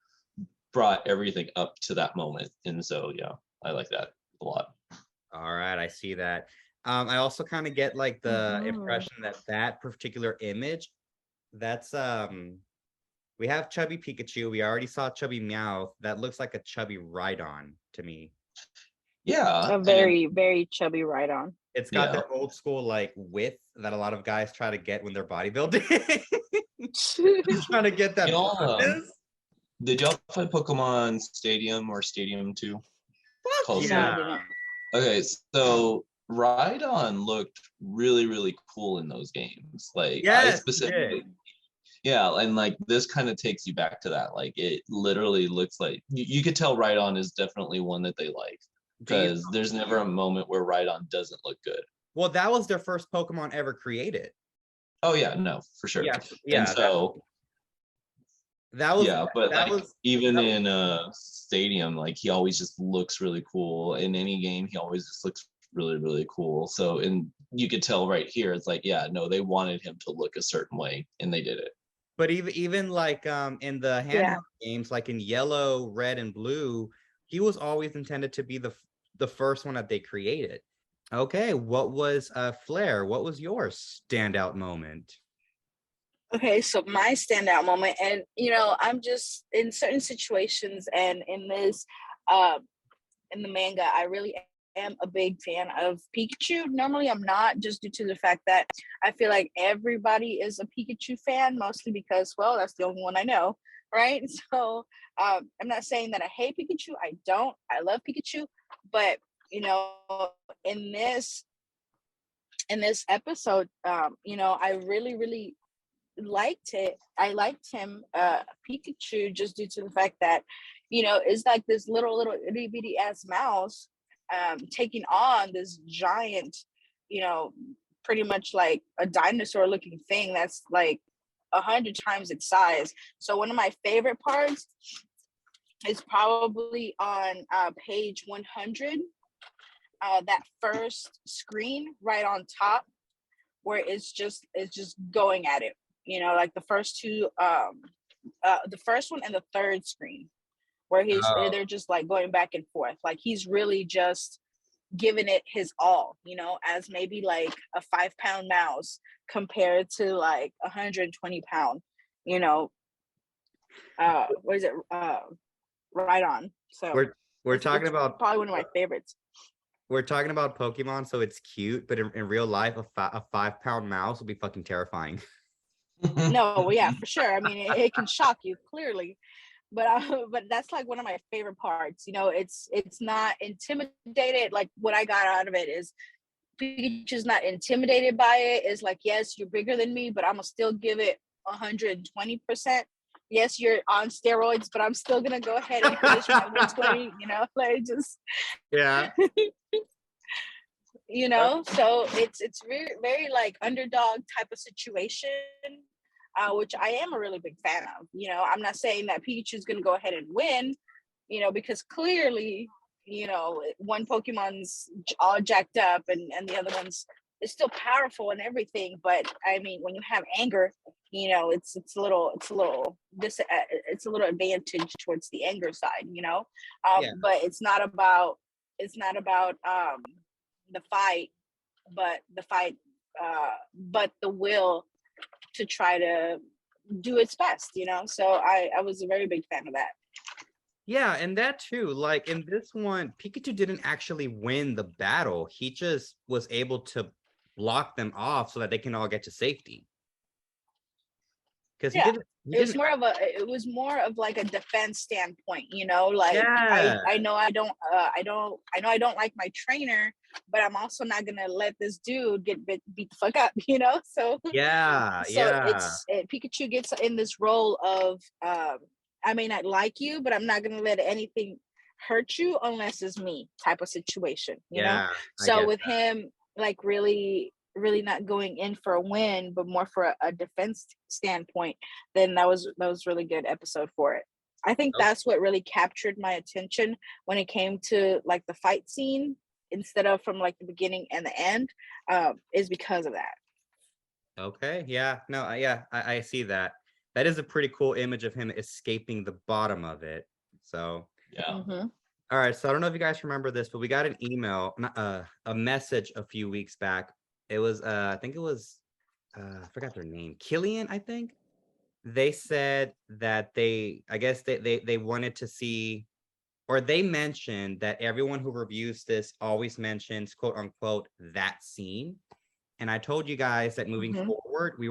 brought everything up to that moment. And so, yeah, I like that a lot. All right, I see that. I also kind of get like the impression that particular image, that's we have Chubby Pikachu. We already saw Chubby Meowth. That looks like a chubby Rhydon to me. Yeah. A very, very chubby Rhydon. It's got that old school like width that a lot of guys try to get when they're bodybuilding. He's trying to get that. Did y'all play Pokemon Stadium or Stadium 2? Yeah. Okay, so Rhydon looked really, really cool in those games. Like I specifically, yeah, and like this kind of takes you back to that. Like it literally looks like you could tell Rhydon is definitely one that they like because there's never a moment where Rhydon doesn't look good. Well, that was their first Pokemon ever created. Oh yeah, no, for sure. Yeah. And so that was but that like even in Stadium, like he always just looks really cool. In any game, he always just looks really, really cool. So and you could tell right here, it's like, yeah, no, they wanted him to look a certain way, and they did it. But even like in the handheld games, like in Yellow, Red, and Blue, he was always intended to be the first one that they created. Okay, what was Fleur? What was your standout moment? Okay, so my standout moment, and I'm just in certain situations, and in this, in the manga, I really am a big fan of Pikachu. Normally, I'm not, just due to the fact that I feel like everybody is a Pikachu fan, mostly because, well, that's the only one I know, right? So I'm not saying that I hate Pikachu. I don't. I love Pikachu, but in this episode, I really, really liked it. I liked him, Pikachu, just due to the fact that, it's like this little itty bitty ass mouse, taking on this giant, pretty much like a dinosaur looking thing that's like 100 times its size. So one of my favorite parts is probably on page 100. That first screen right on top, where it's just going at it, like the first two, the first one and the third screen, where they're just like going back and forth, like he's really just giving it his all, as maybe like a 5-pound mouse compared to like 120-pound, what is it, Rhydon. So we're talking about probably one of my favorites. We're talking about Pokemon, so it's cute, but in real life, a 5-pound mouse would be fucking terrifying. No, well, yeah, for sure. I mean, it can shock you clearly, but that's like one of my favorite parts. It's not intimidated. Like what I got out of it is Pikachu's not intimidated by it. It's like, yes, you're bigger than me, but I'm gonna still give it 120%. Yes, you're on steroids, but I'm still gonna go ahead and finish my 120. Like just Yeah. So it's very, very like underdog type of situation, which I am a really big fan of. I'm not saying that Pikachu's going to go ahead and win, because clearly, one Pokemon's all jacked up and the other one's is still powerful and everything. But I mean, when you have anger, it's a little advantage towards the anger side, but it's not about the fight, but the will to try to do its best, so I was a very big fan of that. Yeah, and that too, like in this one, Pikachu didn't actually win the battle. He just was able to block them off so that they can all get to safety. Because it was more of like a defense standpoint, like I know I don't like my trainer, but I'm also not gonna let this dude get beat the fuck up, so Pikachu gets in this role of I may not like you, but I'm not gonna let anything hurt you unless it's me type of situation, so with him like really not going in for a win, but more for a defense standpoint, then that was really good episode for it. I think that's what really captured my attention when it came to like the fight scene instead of from like the beginning and the end, is because of that. Okay, yeah, no, I see that. That is a pretty cool image of him escaping the bottom of it. So yeah. Mm-hmm. All right, so I don't know if you guys remember this, but we got an email, a message a few weeks back. It was, I think it was, I forgot their name, Killian, I think. They said that I guess they wanted to see, or they mentioned that everyone who reviews this always mentions, quote unquote, that scene. And I told you guys that moving forward,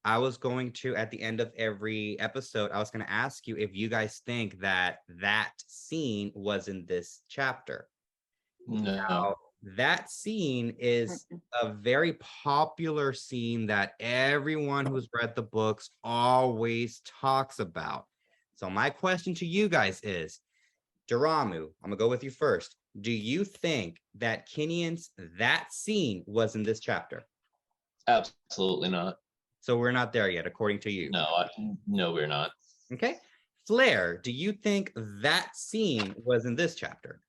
I was going to, at the end of every episode, I was going to ask you if you guys think that scene was in this chapter. No. Now, that scene is a very popular scene that everyone who's read the books always talks about. So my question to you guys is, Daramu, I'm gonna go with you first. Do you think that Kinnian's that scene was in this chapter? Absolutely not. So we're not there yet, according to you. No, we're not. Okay. Fleur, do you think that scene was in this chapter?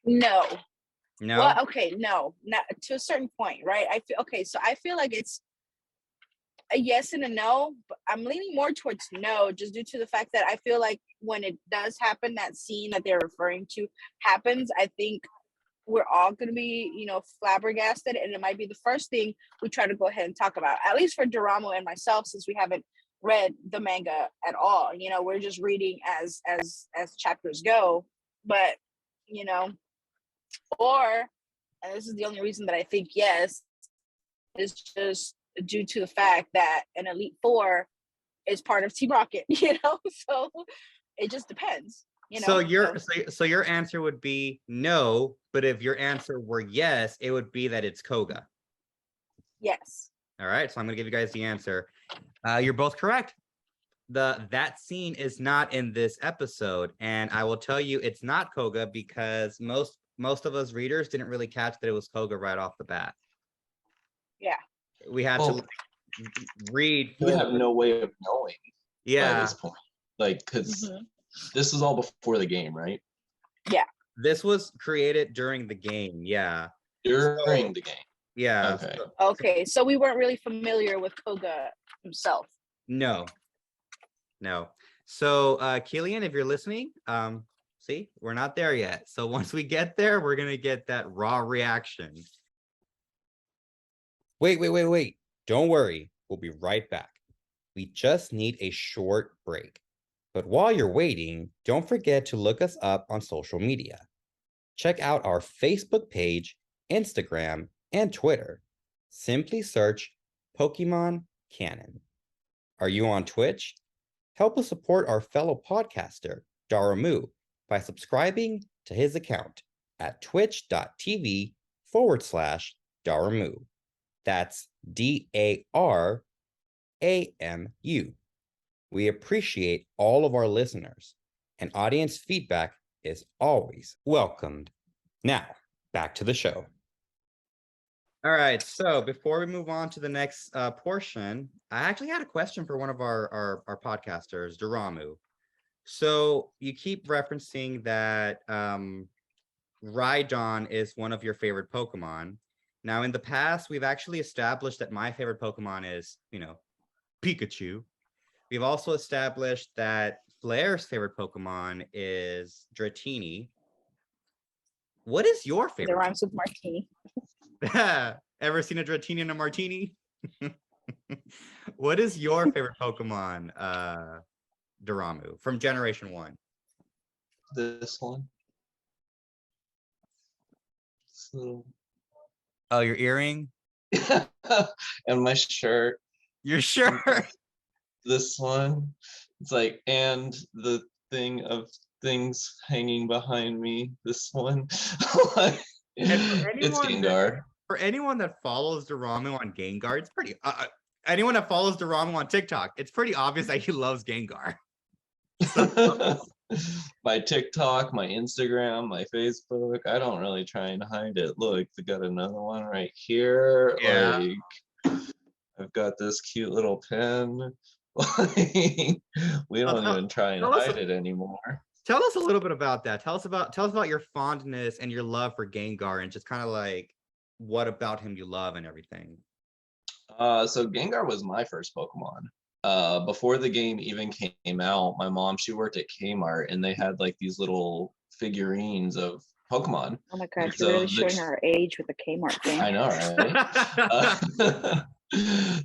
No. No. Well, okay, no, not to a certain point, right? I feel like it's a yes and a no, but I'm leaning more towards no, just due to the fact that I feel like when it does happen, that scene that they're referring to happens, I think we're all going to be, flabbergasted, and it might be the first thing we try to go ahead and talk about, at least for Daramu and myself, since we haven't read the manga at all. We're just reading as chapters go. But or, and this is the only reason that I think yes, is just due to the fact that an Elite Four is part of Team Rocket, so it just depends. So your answer would be no, but if your answer were yes, it would be that it's Koga. Yes. All right, so I'm gonna give you guys the answer. You're both correct. That scene is not in this episode, and I will tell you it's not Koga because most of us readers didn't really catch that it was Koga right off the bat. Yeah. We had to read. You have no way of knowing. Yeah. By this point, because this was all before the game, right? Yeah. This was created during the game. Yeah. During the game. Yeah. Okay. So we weren't really familiar with Koga himself. No. So, Killian, if you're listening, see, we're not there yet. So once we get there, we're gonna get that raw reaction. Wait. Don't worry. We'll be right back. We just need a short break. But while you're waiting, don't forget to look us up on social media. Check out our Facebook page, Instagram, and Twitter. Simply search Pokemon Canon. Are you on Twitch? Help us support our fellow podcaster, Daramu, by subscribing to his account at twitch.tv/Daramu. That's DARAMU. We appreciate all of our listeners, and audience feedback is always welcomed. Now, back to the show. All right, so before we move on to the next portion, I actually had a question for one of our podcasters, Daramu. So you keep referencing that Rhydon is one of your favorite Pokemon. Now, in the past, we've actually established that my favorite Pokemon is, Pikachu. We've also established that Fleur's favorite Pokemon is Dratini. What is your favorite? It rhymes with martini. Ever seen a Dratini and a martini? What is your favorite Pokemon, Daramu, from Generation 1? This one. So. Oh, your earring? And my shirt. Your shirt. This one. It's like, and the thing of things hanging behind me. This one. It's Gengar. For anyone that follows Daramu on Gengar, it's pretty. Anyone that follows Daramu on TikTok, it's pretty obvious that he loves Gengar. My TikTok, my Instagram, my Facebook. I don't really try and hide it. Look, I got another one right here. Yeah. Like, I've got this cute little pen. We don't even try and hide it anymore. Tell us a little bit about that. Tell us about your fondness and your love for Gengar, and just kind of like what about him you love and everything. So Gengar was my first Pokemon. Before the game even came out, my mom, she worked at Kmart, and they had like these little figurines of Pokemon. Oh my gosh, you're really showing our age with the Kmart thing. I know, right?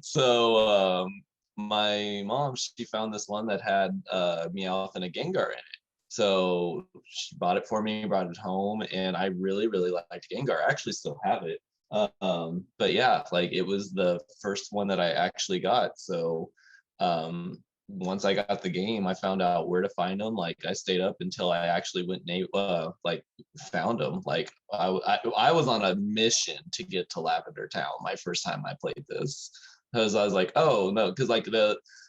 So my mom, she found this one that had Meowth and a Gengar in it. So she bought it for me, brought it home, and I really, really liked Gengar. I actually still have it. But yeah, like it was the first one that I actually got. So once I got the game, I found out where to find them. Like I stayed up until I actually went like found them. Like I was on a mission to get to Lavender Town my first time I played this, because I was like, oh no, because like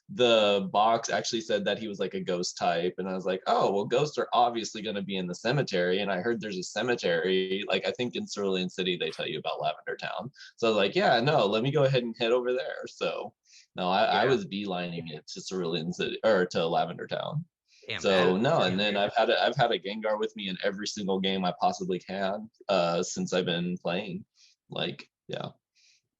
the box actually said that he was like a ghost type, and I was like, oh well, ghosts are obviously going to be in the cemetery, and I heard there's a cemetery, like I think in Cerulean City they tell you about Lavender Town. So I was like, yeah, no, let me go ahead and head over there. So no, I was beelining it to Cerulean City or to Lavender Town. Damn, so no, and then I've had a Gengar with me in every single game I possibly can since I've been playing. Like, yeah.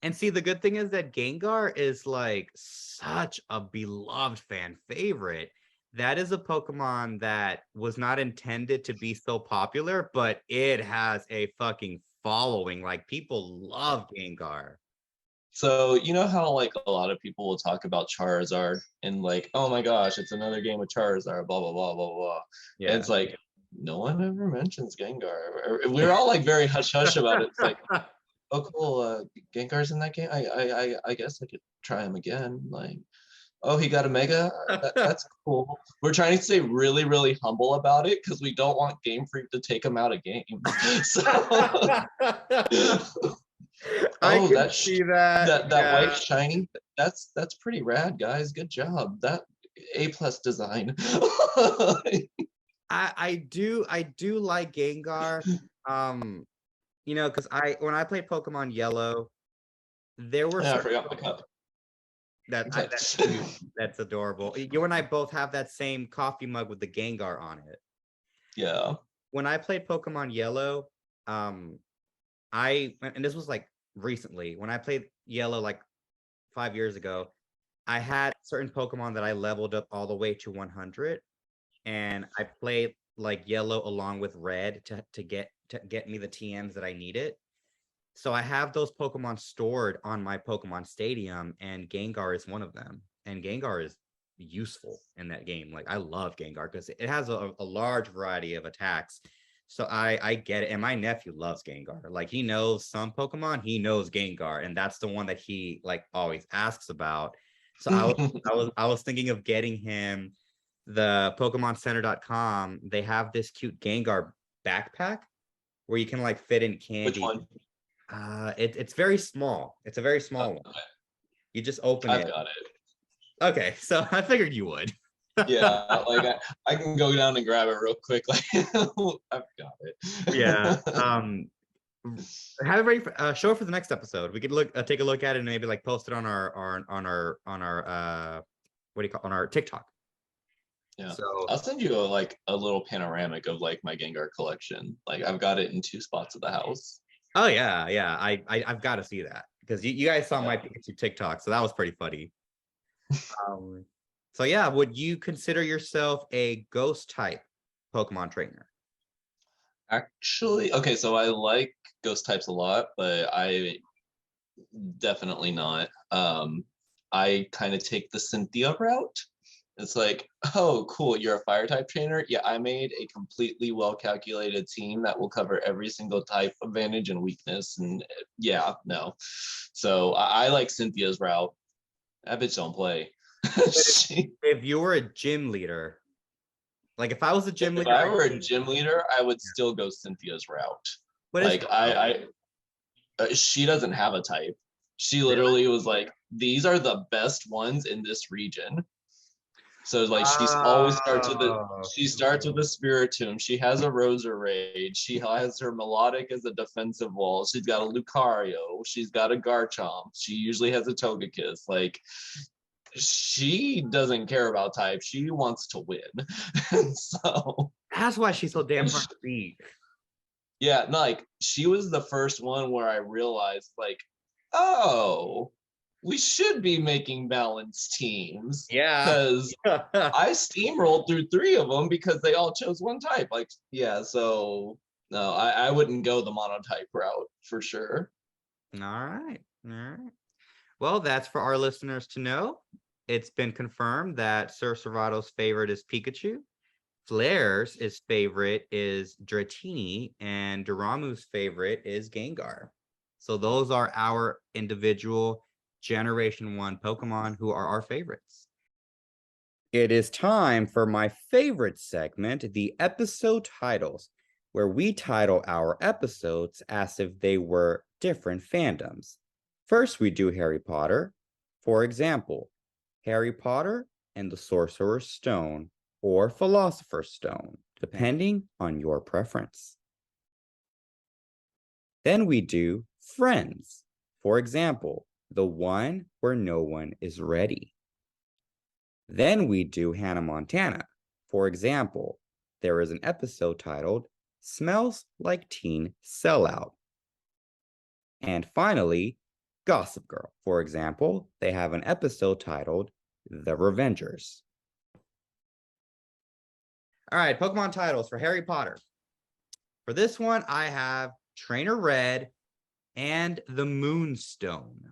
And see, the good thing is that Gengar is like such a beloved fan favorite that is a Pokemon that was not intended to be so popular, but it has a fucking following. Like people love Gengar. So you know how like a lot of people will talk about Charizard and like, oh my gosh, it's another game with Charizard, blah blah blah blah blah. Yeah. And it's like no one ever mentions Gengar. We're all like very hush hush about it. It's like, oh cool, Gengar's in that game. I guess I could try him again. Like, oh, he got a mega. That's cool. We're trying to stay really, really humble about it because we don't want Game Freak to take him out of games. So, I oh, can that see that. that white shiny. That's pretty rad, guys. Good job. That A+ design. I do like Gengar. You know, because when I played Pokemon Yellow, there were I forgot my cup. That's cute. That's adorable. You and I both have that same coffee mug with the Gengar on it. Yeah. When I played Pokemon Yellow, and this was like recently, when I played Yellow like 5 years ago, I had certain Pokemon that I leveled up all the way to 100, and I played like Yellow along with Red to get me the TMs that I needed. So I have those Pokemon stored on my Pokemon Stadium, and Gengar is one of them. And Gengar is useful in that game. Like I love Gengar because it has a large variety of attacks. So I get it. And my nephew loves Gengar. Like he knows some Pokemon, he knows Gengar, and that's the one that he like always asks about. So I was thinking of getting him the PokemonCenter.com. They have this cute Gengar backpack where you can like fit in candy. Which one? It's very small. It's a very small one. Okay. You just open I've it. got it. Okay, so I figured you would. Yeah, like I can go down and grab it real quick. Like I've got it. Yeah. Have it ready for show it for the next episode. We could take a look at it and maybe like post it on our what do you call on our TikTok. Yeah. So I'll send you a little panoramic of like my Gengar collection. Like I've got it in 2 spots of the house. oh yeah. I've got to see that because you guys saw my Pikachu TikTok, so that was pretty funny. So yeah, would you consider yourself a ghost type Pokemon trainer? Actually, okay, so I like ghost types a lot, but I definitely not. I kind of take the Cynthia route. It's like, oh, cool, you're a fire type trainer. Yeah, I made a completely well-calculated team that will cover every single type advantage and weakness. And yeah, no. So I like Cynthia's route. That bitch don't play. If you were a gym leader, like if I was a gym leader, if I were a gym leader, I would still go Cynthia's route. But like she doesn't have a type. She literally was like, these are the best ones in this region. So like she always starts with the Spiritomb. She has a Roserade. She has her Melodic as a defensive wall. She's got a Lucario. She's got a Garchomp. She usually has a Togekiss. Like she doesn't care about type. She wants to win. So that's why she's so damn hard to beat. Yeah, no, like she was the first one where I realized like, oh, we should be making balanced teams. Yeah. Because I steamrolled through 3 of them because they all chose one type. Like, yeah, so no, I wouldn't go the monotype route for sure. All right. Well, that's for our listeners to know. It's been confirmed that Sir Serrato's favorite is Pikachu. Flair's favorite is Dratini, and Daramu's favorite is Gengar. So those are our individual Generation 1 Pokemon who are our favorites. It is time for my favorite segment, the episode titles, where we title our episodes as if they were different fandoms. First, we do Harry Potter. For example, Harry Potter and the Sorcerer's Stone, or Philosopher's Stone, depending on your preference. Then we do Friends. For example, The One Where No One Is Ready. Then we do Hannah Montana. For example, there is an episode titled Smells Like Teen Sellout. And finally, Gossip Girl. For example, they have an episode titled The Revengers. All right, Pokemon titles for Harry Potter. For this one, I have Trainer Red and the Moonstone.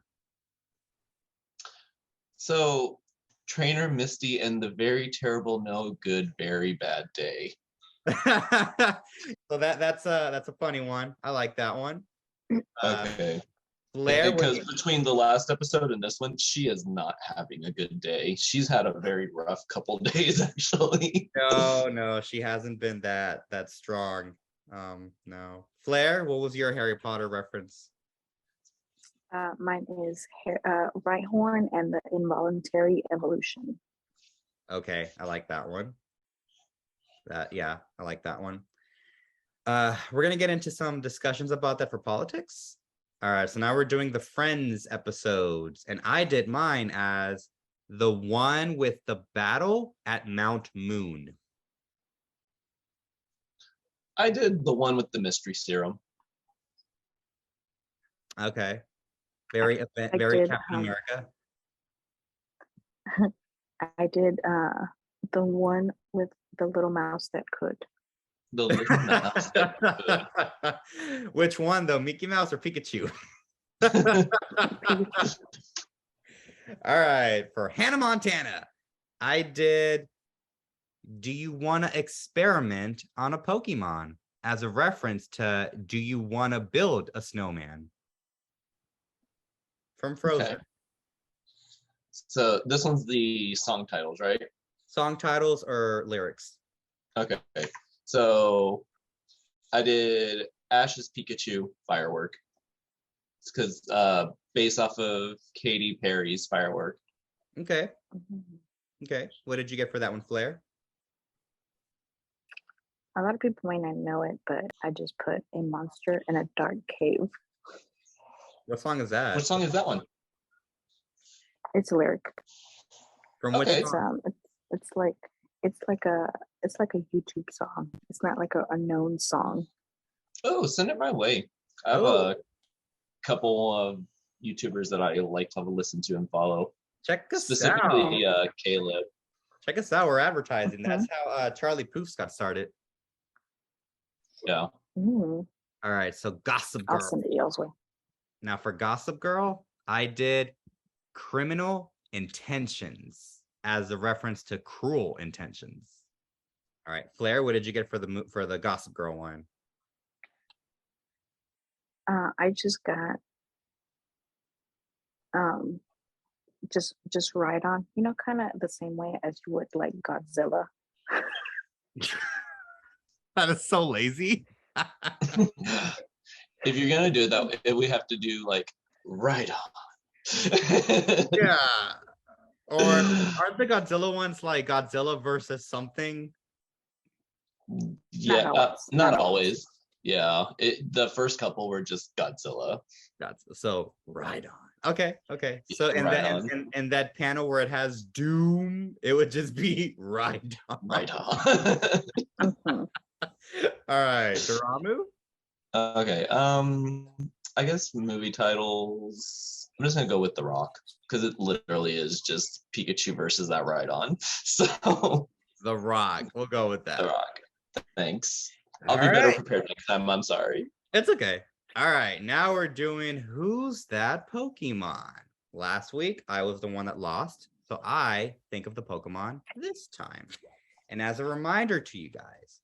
So, Trainer Misty and the Very Terrible No Good Very Bad Day. So that's a funny one. I like that one. Okay. Fleur, Because between the last episode and this one, she is not having a good day. She's had a very rough couple days, actually. no, she hasn't been that strong. No. Fleur, what was your Harry Potter reference? Mine is Rhydon and the Involuntary Evolution. Okay, I like that one. I like that one. We're gonna get into some discussions about that for politics. All right, so now we're doing the Friends episodes, and I did mine as the one with the battle at Mount Moon. I did the one with the mystery serum. Okay, very Captain America. I did the one with the little mouse that could. The little mouse that could. Which one though, Mickey Mouse or Pikachu? All right, for Hannah Montana, I did Do You Want to Experiment on a Pokemon as a reference to Do You Want to Build a Snowman from Frozen. Okay. So this one's the song titles, right? Song titles or lyrics? Okay. So I did Ash's Pikachu Firework. It's because based off of Katy Perry's Firework. Okay. Okay. What did you get for that one, Fleur? A lot of people might not know it, but I just put a monster in a dark cave. What song is that? What song is that one? It's a lyric. From which song? It's like a YouTube song. It's not like a known song. Oh, send it my way. I have a couple of YouTubers that I like to listen to and follow. Check us Specifically, out. Caleb. Check us out. We're advertising. That's how Charlie Poofs got started. Yeah. Mm. All right. So Gossip Girl. I'll send it y'all's way. Now for Gossip Girl, I did Criminal Intentions as a reference to Cruel Intentions. All right, Fleur, what did you get for the Gossip Girl one? I just got just Rhydon, kind of the same way as you would like Godzilla. That is so lazy. If you're gonna do it that way, we have to do like right on. Yeah. Or aren't the Godzilla ones like Godzilla versus something? Yeah, not always. Yeah, the first couple were just Godzilla. So Rhydon. Okay. So in that panel where it has Doom, it would just be Rhydon. Rhydon. All right, Daramu. Okay. I guess movie titles. I'm just gonna go with The Rock because it literally is just Pikachu versus that Rhydon. So The Rock. We'll go with that. The Rock. Thanks. I'll be better prepared next time. I'm sorry. It's okay. All right. Now we're doing Who's That Pokemon? Last week, I was the one that lost. So I think of the Pokemon this time. And as a reminder to you guys,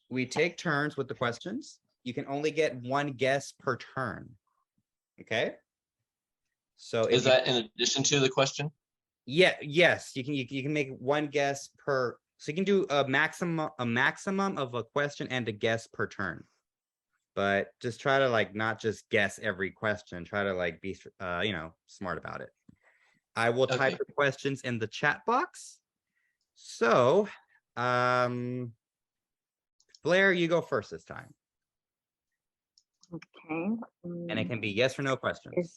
we take turns with the questions. You can only get one guess per turn. Okay? So is that in addition to the question? Yeah, yes. You can make one guess per. So you can do a maximum of a question and a guess per turn. But just try to not just guess every question. Try to be smart about it. I will type the questions in the chat box. So, Fleur, you go first this time. Okay. And it can be yes or no questions. Is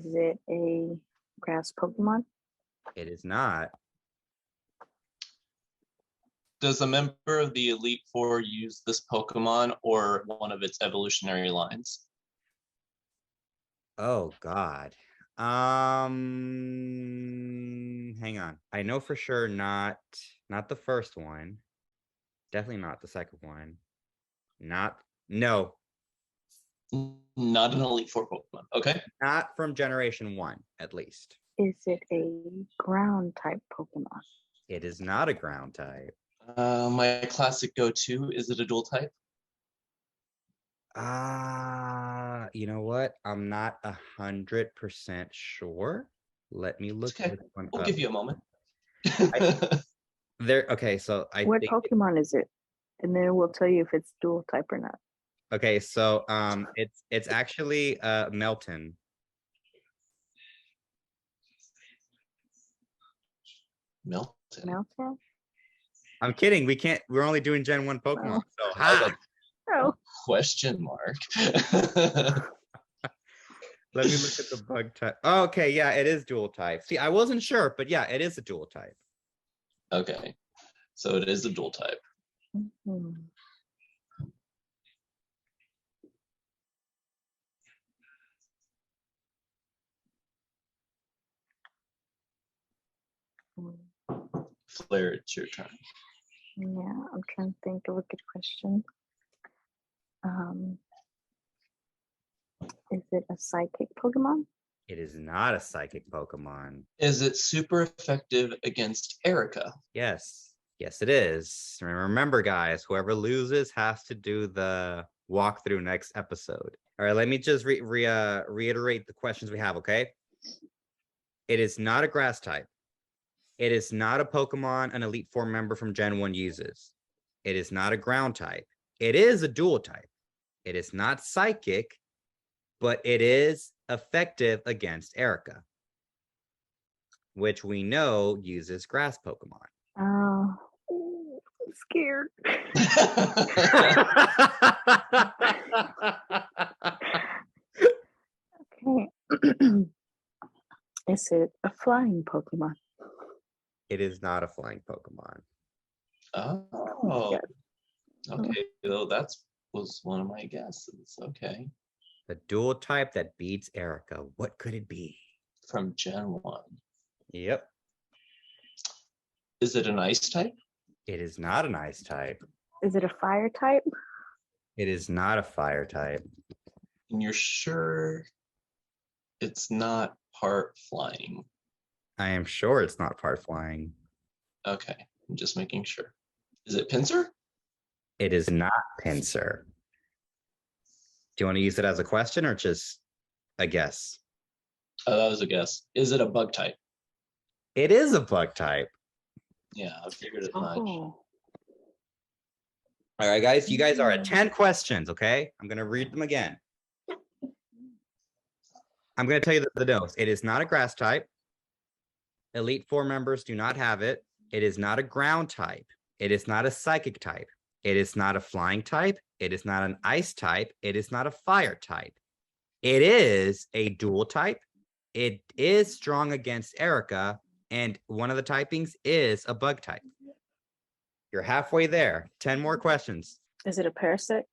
it a grass Pokemon? It is not. Does a member of the Elite Four use this Pokemon or one of its evolutionary lines? Oh God. Hang on. I know for sure not Not the first one. Definitely not the second one. No. Not an Elite Four Pokemon. Okay. Not from Generation 1, at least. Is it a ground type Pokemon? It is not a ground type. My classic go-to, is it a dual type? You know what? I'm not 100% sure. Let me look Okay. this one We'll up. give you a moment. Okay, so What think Pokemon is it? And then we'll tell you if it's dual type or not. okay, so it's actually Melton. Melton. Melton? I'm kidding. We're only doing Gen 1 Pokemon. So I was ha! like, Oh, question mark. Let me look at the bug type. Oh, okay, yeah, it is dual type. See, I wasn't sure, but yeah, it is a dual type. Okay. So it is a dual type. mhm. Fleur, it's your turn. Yeah, I'm trying to think of a good question. Is it a psychic Pokemon? It is not a psychic Pokemon. Is it super effective against Erica? Yes. Yes, it is. Remember, guys, whoever loses has to do the walkthrough next episode. All right, let me just reiterate the questions we have, okay? It is not a grass type. It is not a Pokemon an Elite Four member from Gen 1 uses. It is not a ground type. It is a dual type. It is not psychic, but it is effective against Erica, which we know uses grass Pokemon. Oh, I'm scared. Okay. Is it a flying Pokemon? It is not a flying Pokemon. Oh, Yeah. okay. Well, that was one of my guesses. Okay. A dual type that beats Erica. What could it be? From Gen 1. Yep. Is it an ice type? It is not an ice type. Is it a fire type? It is not a fire type. And you're sure it's not part flying? I am sure it's not part flying. Okay. I'm just making sure. Is it Pinsir? It is not Pinsir. Do you want to use it as a question or just a guess? Oh, that was a guess. Is it a bug type? It is a bug type. Yeah, I figured as much. Oh, All right, guys, you guys are at 10 questions, okay? I'm going to read them again. I'm going to tell you the notes. It is not a grass type. Elite Four members do not have it. It is not a ground type. It is not a psychic type. It is not a flying type. It is not an ice type. It is not a fire type. It is a dual type. It is strong against Erica, and one of the typings is a bug type. You're halfway there. 10 more questions. is it a parasect?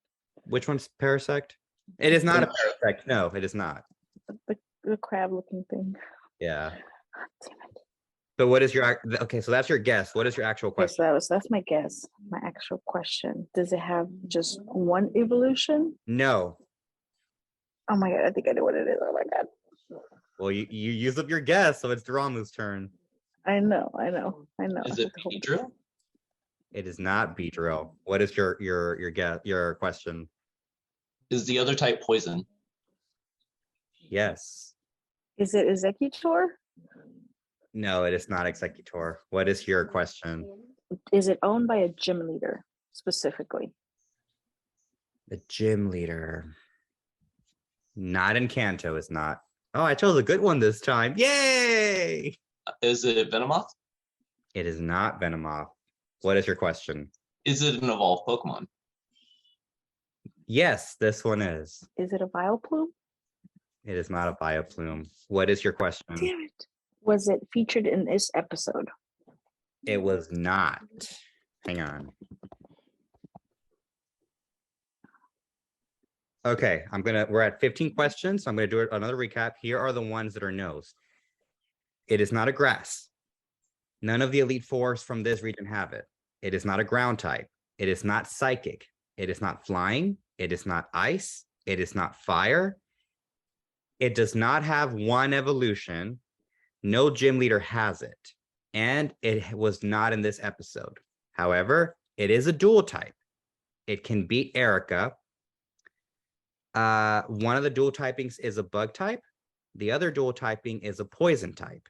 Which one's Parasect? It is not a Parasect. No, it is not. The crab-looking thing. Yeah. Damn it. So what is your okay? So that's your guess. What is your actual Okay, question? so that's my guess. My actual question: does it have just one evolution? No. Oh my god! I think I know what it is. Oh my god! Well, you use up your guess, so it's Daramu's turn. I know. Is it Beedrill? It is not Beedrill. What is your guess? Your question? Is the other type poison? Yes. Is it Executor? No, it is not Executor. What is your question? Is it owned by a gym leader specifically? The gym leader. Not in Kanto is not. Oh, I chose a good one this time. Yay! Is it Venomoth? It is not Venomoth. What is your question? Is it an evolved Pokemon? Yes, this one is. Is it a Vileplume? It is not a Bioplume. What is your question? Damn it! Was it featured in this episode? It was not. Hang on. Okay, we're at 15 questions. So I'm gonna do another recap. Here are the ones that are no's. It is not a grass, None of the Elite Fours from this region have it. It is not a ground type. It is not psychic. It is not flying. It is not ice. It is not fire. It does not have one evolution. No gym leader has it. And it was not in this episode. However, it is a dual type. It can beat Erica. One of the dual typings is a bug type. The other dual typing is a poison type.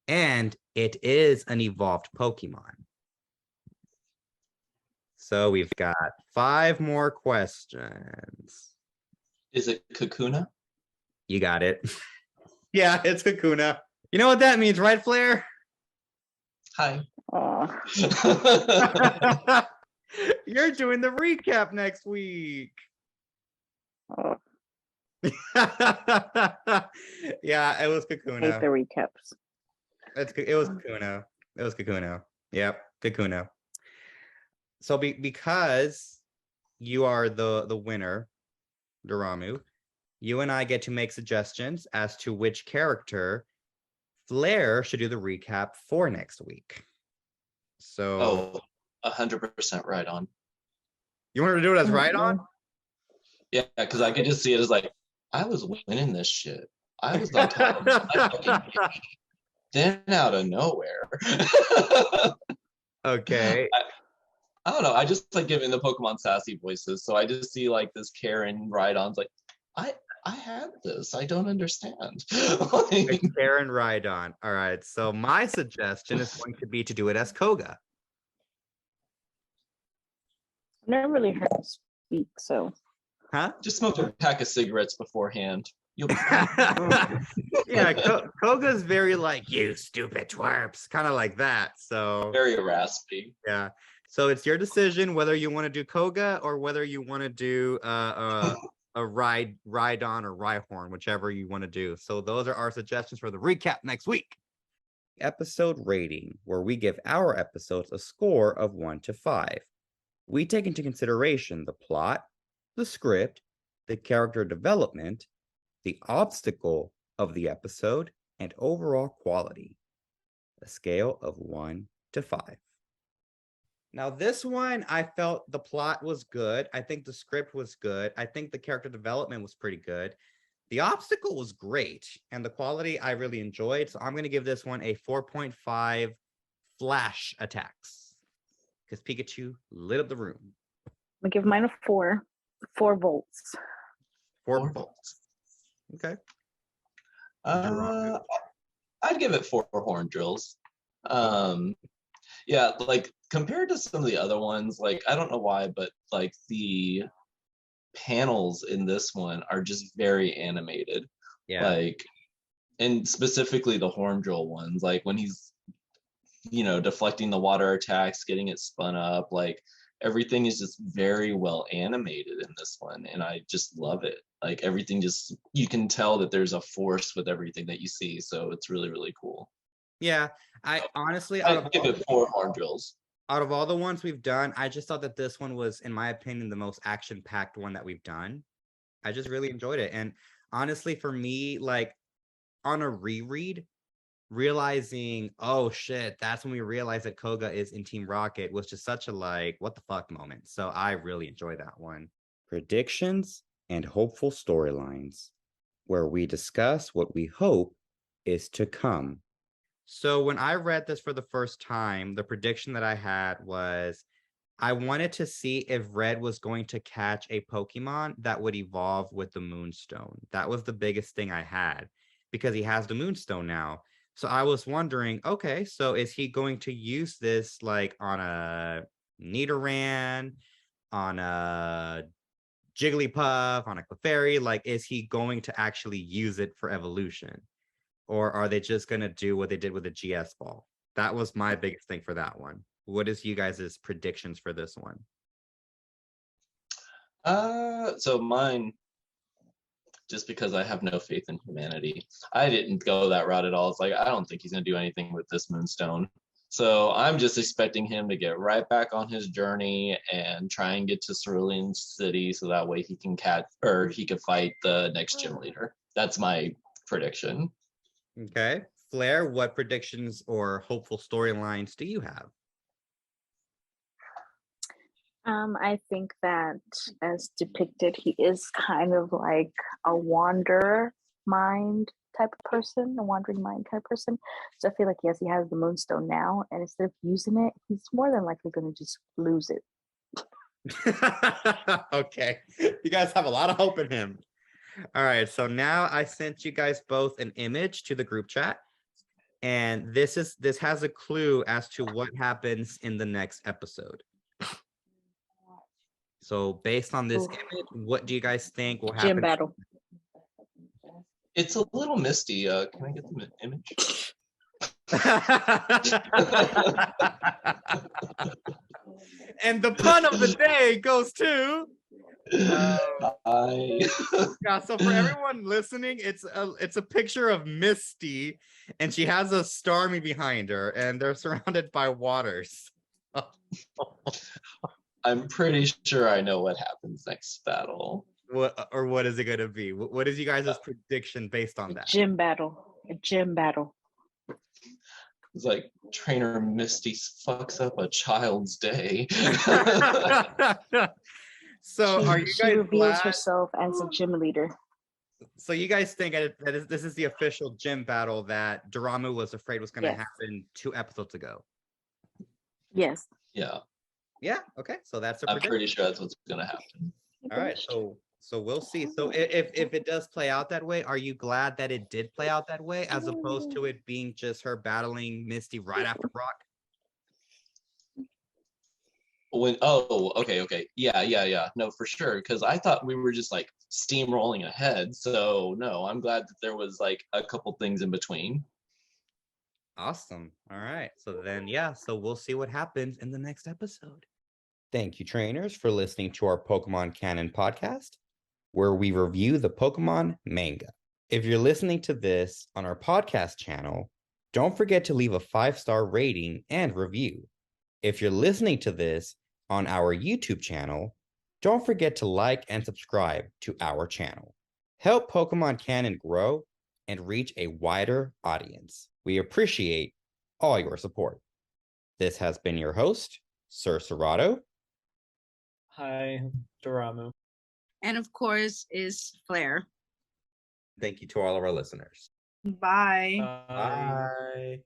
And it is an evolved Pokemon. So we've got 5 more questions. Is it Kakuna? You got it. Yeah, it's Kakuna. You know what that means, right, Fleur? Hi. You're doing the recap next week. Yeah, it was Kakuna. Hate the recaps. It was Kakuna. It was Kakuna. Yep, Kakuna. So because you are the winner, Daramu, you and I get to make suggestions as to which character Fleur should do the recap for next week. So 100% right on. You want her to do it as Rhydon? Yeah, because I could just see it as like, I was winning this shit. I was on top. Then out of nowhere. Okay. I don't know. I just like giving the Pokemon sassy voices. So I just see like this Karen Rhydon's like, I had this. I don't understand. Like, Karen Rhydon. All right. So my suggestion is going to be to do it as Koga. I've never really heard him speak, so. Huh? Just smoke a pack of cigarettes beforehand. You'll be fine. Yeah, Koga's very like, you stupid twerps, kind of like that. So Very raspy. yeah. So it's your decision whether you want to do Koga or whether you want to do a Rhydon or Rhyhorn, whichever you want to do. So those are our suggestions for the recap next week. Episode rating, where we give our episodes a score of 1 to 5. We take into consideration the plot, the script, the character development, the obstacle of the episode, and overall quality. A scale of 1 to 5. Now, this one, I felt the plot was good. I think the script was good. I think the character development was pretty good. The obstacle was great, and the quality I really enjoyed. So I'm going to give this one a 4.5 flash attacks, because Pikachu lit up the room. I'll give mine a 4. 4 volts. 4 volts. Okay. I'd give it 4 horn drills. Yeah, like compared to some of the other ones, like I don't know why, but like the panels in this one are just very animated. Yeah. Like, and specifically the horn drill ones, like when he's, deflecting the water attacks, getting it spun up, like everything is just very well animated in this one, and I just love it. Like everything just, you can tell that there's a force with everything that you see, so it's really, really cool. Yeah, I honestly, I'd give it 4 horn drills. Out of all the ones we've done, I just thought that this one was, in my opinion, the most action-packed one that we've done. I just really enjoyed it. And honestly, for me, like on a reread, realizing, oh shit, that's when we realized that Koga is in Team Rocket was just such a like, what the fuck moment. So I really enjoyed that one. Predictions and hopeful storylines, where we discuss what we hope is to come. So when I read this for the first time, the prediction that I had was I wanted to see if Red was going to catch a Pokemon that would evolve with the Moonstone. That was the biggest thing I had, because he has the Moonstone now. So I was wondering, okay, so is he going to use this like on a Nidoran, on a Jigglypuff, on a Clefairy? Like, is he going to actually use it for evolution? Or are they just going to do what they did with the GS ball? That was my biggest thing for that one. What is you guys' predictions for this one? So mine, just because I have no faith in humanity, I didn't go that route at all. It's like, I don't think he's going to do anything with this Moonstone. So I'm just expecting him to get right back on his journey and try and get to Cerulean City, so that way he can he could fight the next gym leader. That's my prediction. Okay. Fleur, what predictions or hopeful storylines do you have? I think that as depicted, he is kind of like a wanderer mind type of person, a wandering mind kind of person. So I feel like yes, he has the moonstone now, and instead of using it, he's more than likely going to just lose it. Okay, you guys have a lot of hope in him. All right, so now I sent you guys both an image to the group chat, and this has a clue as to what happens in the next episode. So based on this image, what do you guys think will happen? Gym battle. It's a little misty. Can I get the image? And the pun of the day goes to I yeah. So for everyone listening, it's a picture of Misty, and she has a Starmie behind her, and they're surrounded by waters. I'm pretty sure I know what happens next battle. What is it going to be? What is you guys' prediction based on that? Gym battle. A gym battle. It's like Trainer Misty fucks up a child's day. So are you She guys reveals glad? herself as a gym leader. So you guys think that this is the official gym battle that Daramu was afraid was going to Yes. happen 2 episodes ago? Yes. Yeah, Yeah. Okay. So that's a I'm prediction. pretty sure that's what's gonna happen. All right. So we'll see. So if it does play out that way, are you glad that it did play out that way, as opposed to it being just her battling Misty right after Brock? Okay. Yeah. No, for sure. Because I thought we were just like steamrolling ahead. So no, I'm glad that there was like a couple things in between. Awesome. All right. So then, yeah. So we'll see what happens in the next episode. Thank you, trainers, for listening to our Pokemon Canon podcast, where we review the Pokemon manga. If you're listening to this on our podcast channel, don't forget to leave a 5-star rating and review. If you're listening to this on our YouTube channel, don't forget to like and subscribe to our channel. Help Pokemon Canon grow and reach a wider audience. We appreciate all your support. This has been your host, Sir Serrato. Hi, Daramu. And of course is Fleur. Thank you to all of our listeners. Bye. Bye. Bye.